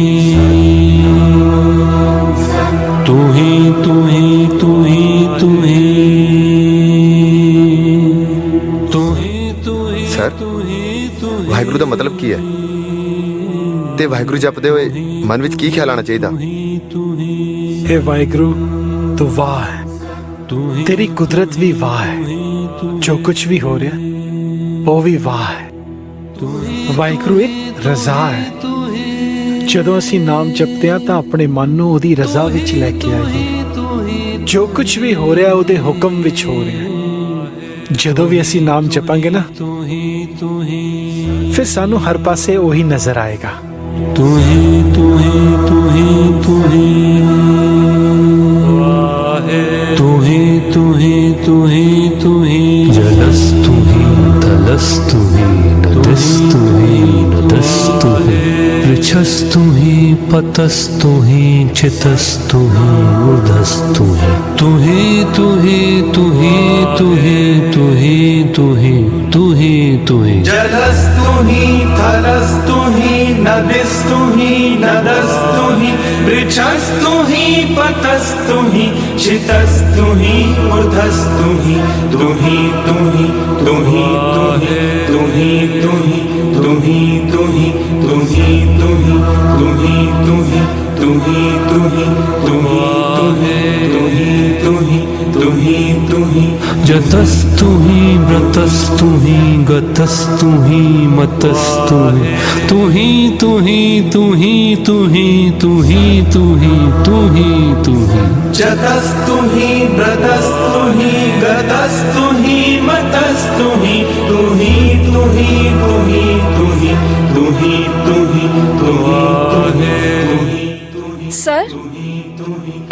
तू ही तू ही तू ही तू ही तू ही तू ही सर वाहिगुरु का मतलब की है ते वाहिगुरु जपदे हुए मन विच की ख्याल आना चाहिए? हे वाहिगुरु तू वाह है, तेरी कुदरत भी वाह है, जो कुछ भी हो रहा वो भी वाह है। वाहिगुरु एक रजा है, ਜਦੋਂ ਅਸੀਂ ਨਾਮ ਜਪਦੇ ਹਾਂ ਤਾਂ ਆਪਣੇ ਮਨ ਨੂੰ ਉਹਦੀ ਰਜ਼ਾ ਵਿੱਚ ਲੈ ਕੇ ਆਈਏ। ਜੋ ਕੁਝ ਵੀ ਹੋ ਰਿਹਾ ਉਹਦੇ ਹੁਕਮ ਵਿੱਚ ਹੋ ਰਿਹਾ। ਜਦੋਂ ਵੀ ਅਸੀਂ ਨਾਮ ਜਪਾਂਗੇ ਨਾ ਫਿਰ ਸਾਨੂੰ ਹਰ ਪਾਸੇ ਉਹੀ ਨਜ਼ਰ ਆਏਗਾ। तू ही तू ही तू ही तू ही तू ही तू ही तू ही तू ही जलस्तु ही तलस्तु ही नदस्तु ही नदस्तु ही पृच्छस्तु ही पतस्तु ही चितस्तु ही ऊर्ध्वस्तु ही तू ही तू ही तू ही तू ही तू ही तू ही तू ही तू ही जलस्तु ही थलस्तु ही नदिस्तु ही नदस्तु ही पृच्छस्तु ही पतस्तु ही चितस्तु ही ऊर्ध्वस्तु ही तू ही तू ही तू ही तू ही तू ही तू ही तू ही तू ही तू ही तू ही तू ही तू ही तू ही तू ही तू ही तू ही तू ही तू ही जतस्तु ही व्रतस्तु ही गतस्तु ही मतस्तु ही तू ही तू ही तू ही तू ही तू ही तू ही तू ही तू ही जतस्तु ही व्रतस्तु ही गतस्तु ही मतस्तु ही तू ही तू ही तू ही तू ही तू ही तू ही तू ही सर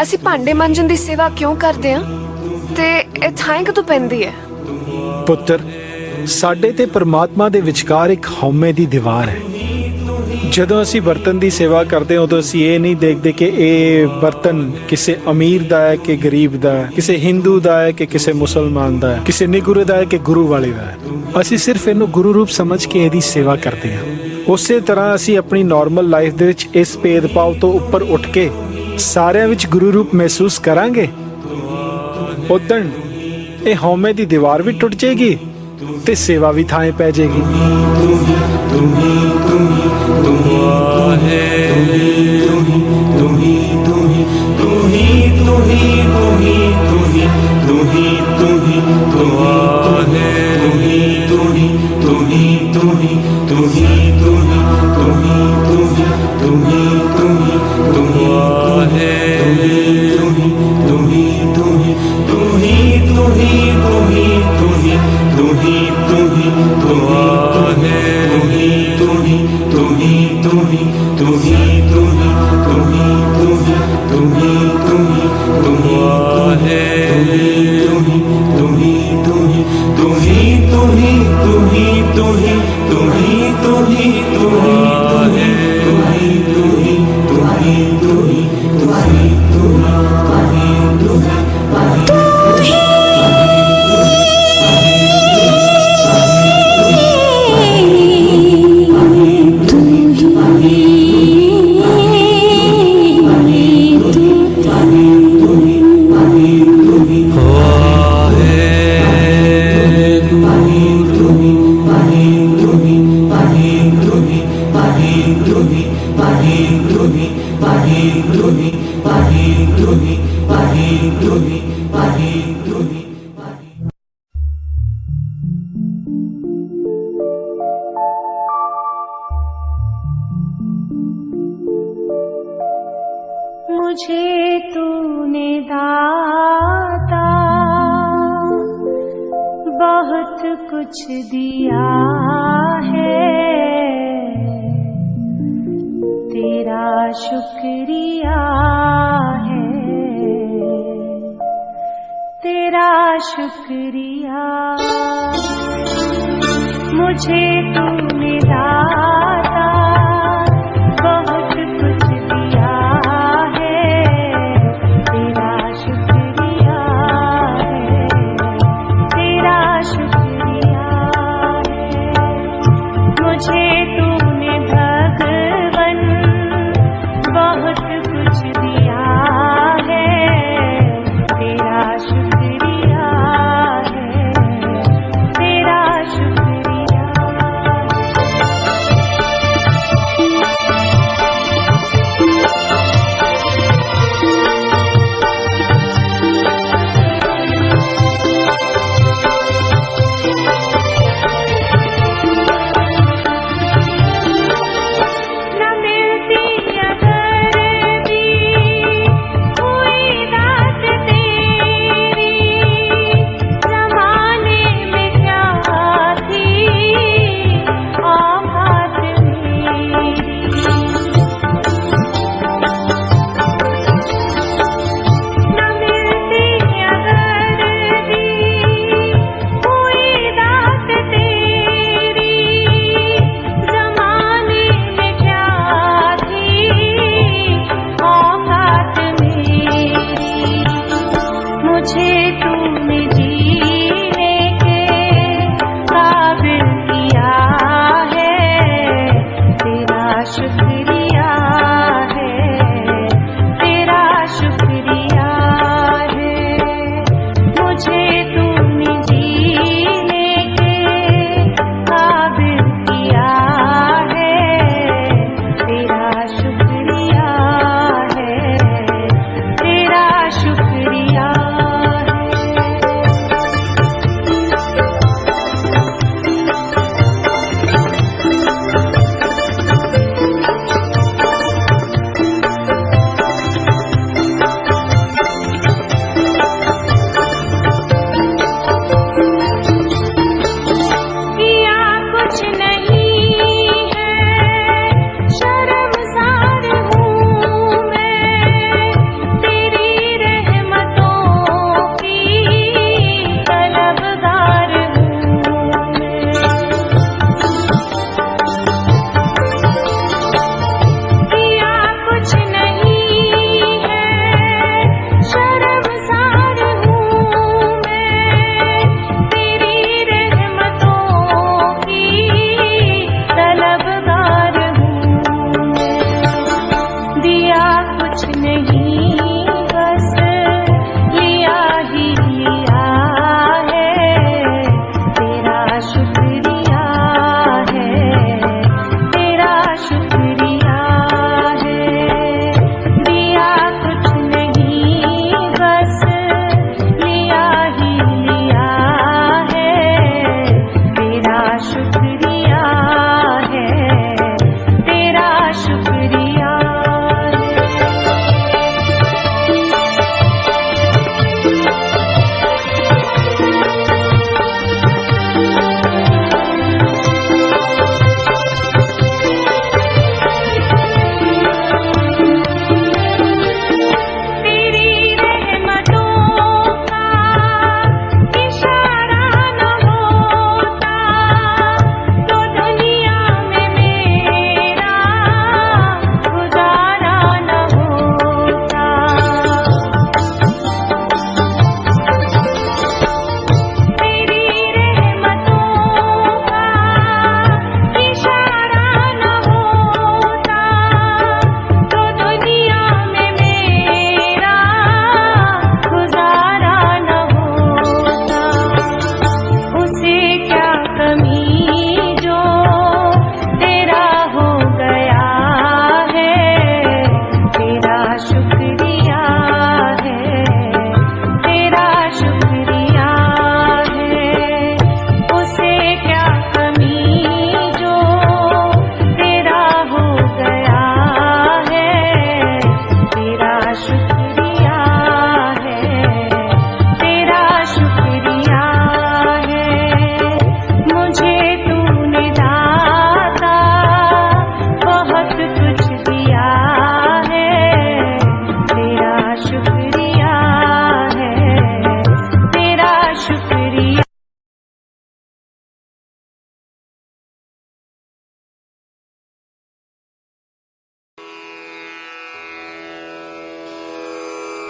ਅਸੀਂ ਭਾਂਡੇ ਮਾਂਜਣ ਦੀ ਸੇਵਾ ਕਿਉਂ ਕਰਦੇ ਹਾਂ ਤੇ ਇਹ ਥਾਂ ਕਿਤੋਂ ਪੈਂਦੀ ਹੈ? ਪੁੱਤਰ ਸਾਡੇ ਤੇ ਪਰਮਾਤਮਾ ਦੇ ਵਿਚਕਾਰ ਇੱਕ ਹਉਮੈ ਦੀ ਦੀਵਾਰ ਹੈ। ਜਦੋਂ ਅਸੀਂ ਬਰਤਨ ਦੀ ਸੇਵਾ ਕਰਦੇ ਹਾਂ ਉਦੋਂ ਅਸੀਂ ਇਹ ਨਹੀਂ ਦੇਖਦੇ ਕਿ ਇਹ ਬਰਤਨ ਕਿਸੇ ਅਮੀਰ ਦਾ ਹੈ ਕਿ ਗਰੀਬ ਦਾ ਹੈ, ਕਿਸੇ ਹਿੰਦੂ ਦਾ ਹੈ ਕਿ ਕਿਸੇ ਮੁਸਲਮਾਨ ਦਾ ਹੈ, ਕਿਸੇ ਨਿਗੁਰੇ ਦਾ ਹੈ ਕਿ ਗੁਰੂ ਵਾਲੇ ਦਾ ਹੈ। ਅਸੀਂ ਸਿਰਫ ਇਹਨੂੰ ਗੁਰੂ ਰੂਪ ਸਮਝ ਕੇ ਇਹਦੀ ਸੇਵਾ ਕਰਦੇ ਹਾਂ। ਉਸੇ ਤਰ੍ਹਾਂ ਅਸੀਂ ਆਪਣੀ ਨਾਰਮਲ ਲਾਈਫ ਦੇ ਵਿੱਚ ਇਸ ਭੇਦਭਾਵ ਤੋਂ ਉੱਪਰ ਉੱਠ ਕੇ ਸਾਰਿਆਂ ਵਿੱਚ ਗੁਰੂ ਰੂਪ ਮਹਿਸੂਸ ਕਰਾਂਗੇ। ਉਦੋਂ ਇਹ ਹਉਮੈ ਦੀ ਦੀਵਾਰ ਵੀ ਟੁੱਟ ਜਾਏਗੀ ਤੇ ਸੇਵਾ ਵੀ ਥਾਂ ਪੈ ਜਾਏਗੀ। मुझे तूने दाता बहुत कुछ दिया है, तेरा शुक्रिया है, तेरा शुक्रिया। मुझे तूने दाता बहुत कुछ दिया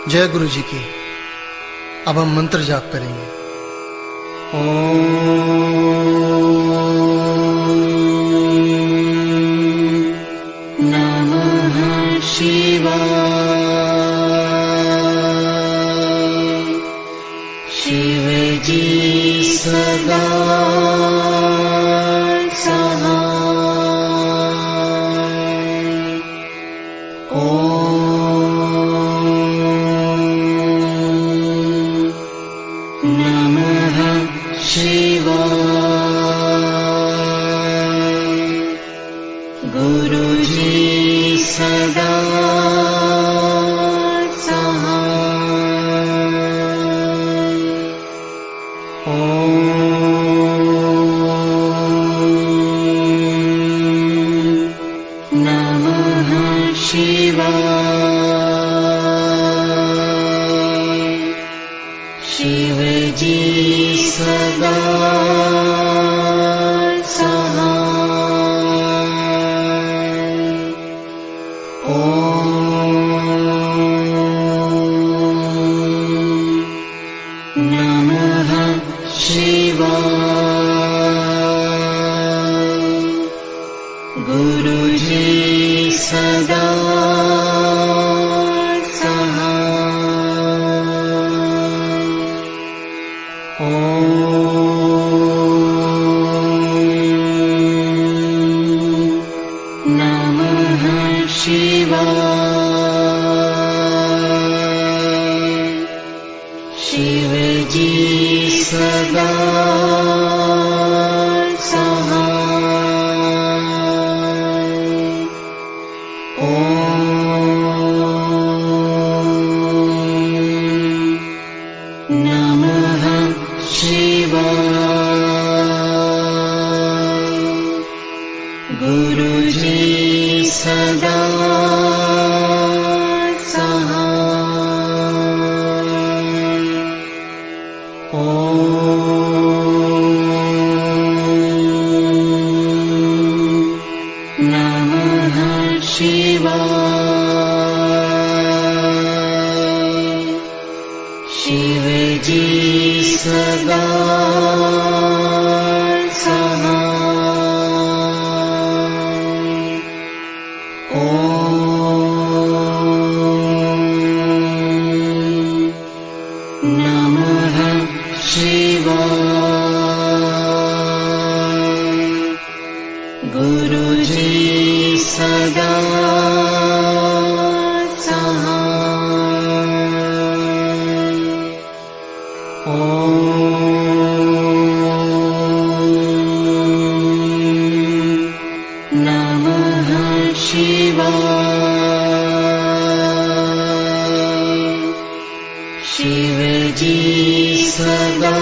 जय गुरु जी की। अब हम मंत्र जाप करेंगे। नमः शिवाय। शिव जी सदा सहाय। नमः शिवाय। गुरु जी सदा सहाय। नमः शिवाय। शिव जी सदा सहाय। नमः शिवाय। गुरु जी सदा नमः शिवाय। शिव जी सदा सहाय। नमः शिवाय। गुरु जी सदा सहाय। नमः शिवाय। शिव जी सदा नमः शिवाय। गुरु जी सदा नमः शिवाय। शिव जी सदा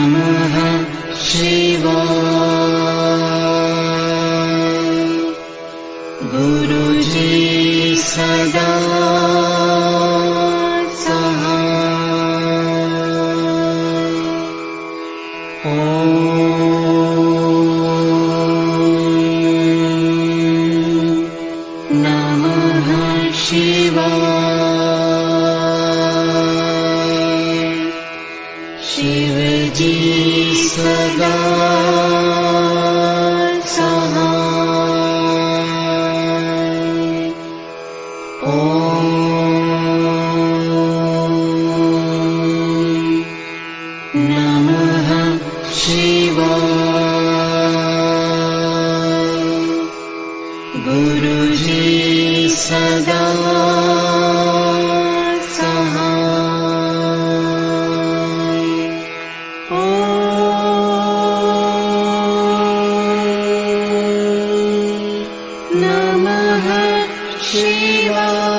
नमः शिवाय। गुरु जी सदा नमः शिवाय। शिव जी सदा नमः शिवाय। गुरु जी सदा नमः शिवाय।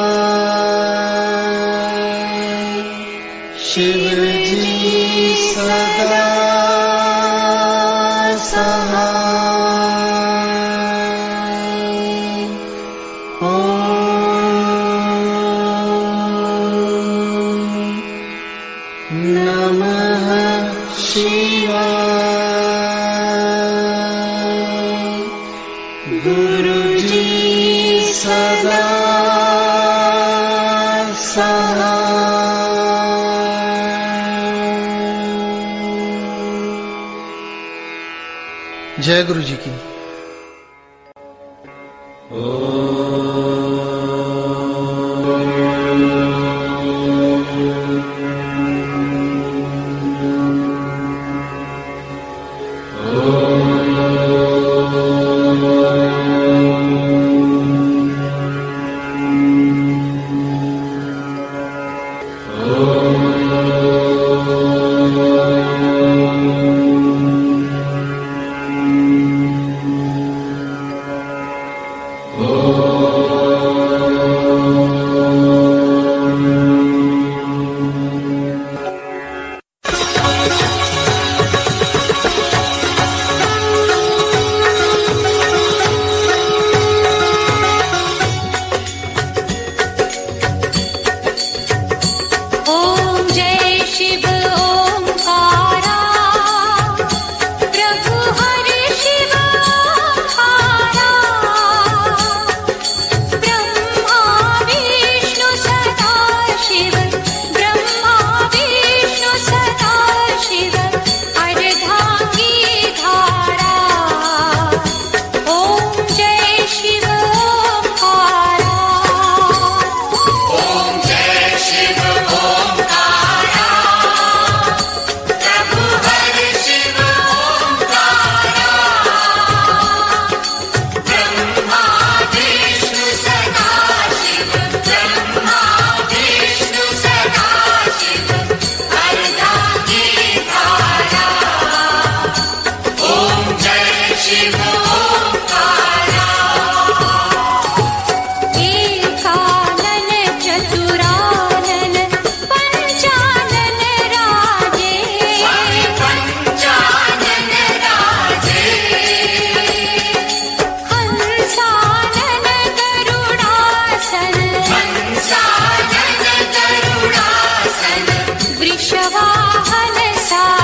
शिव जी सदा नमः शिवाय। गुरुजी सदा सहाय। जय गुरु जी की। वृषवाहन सा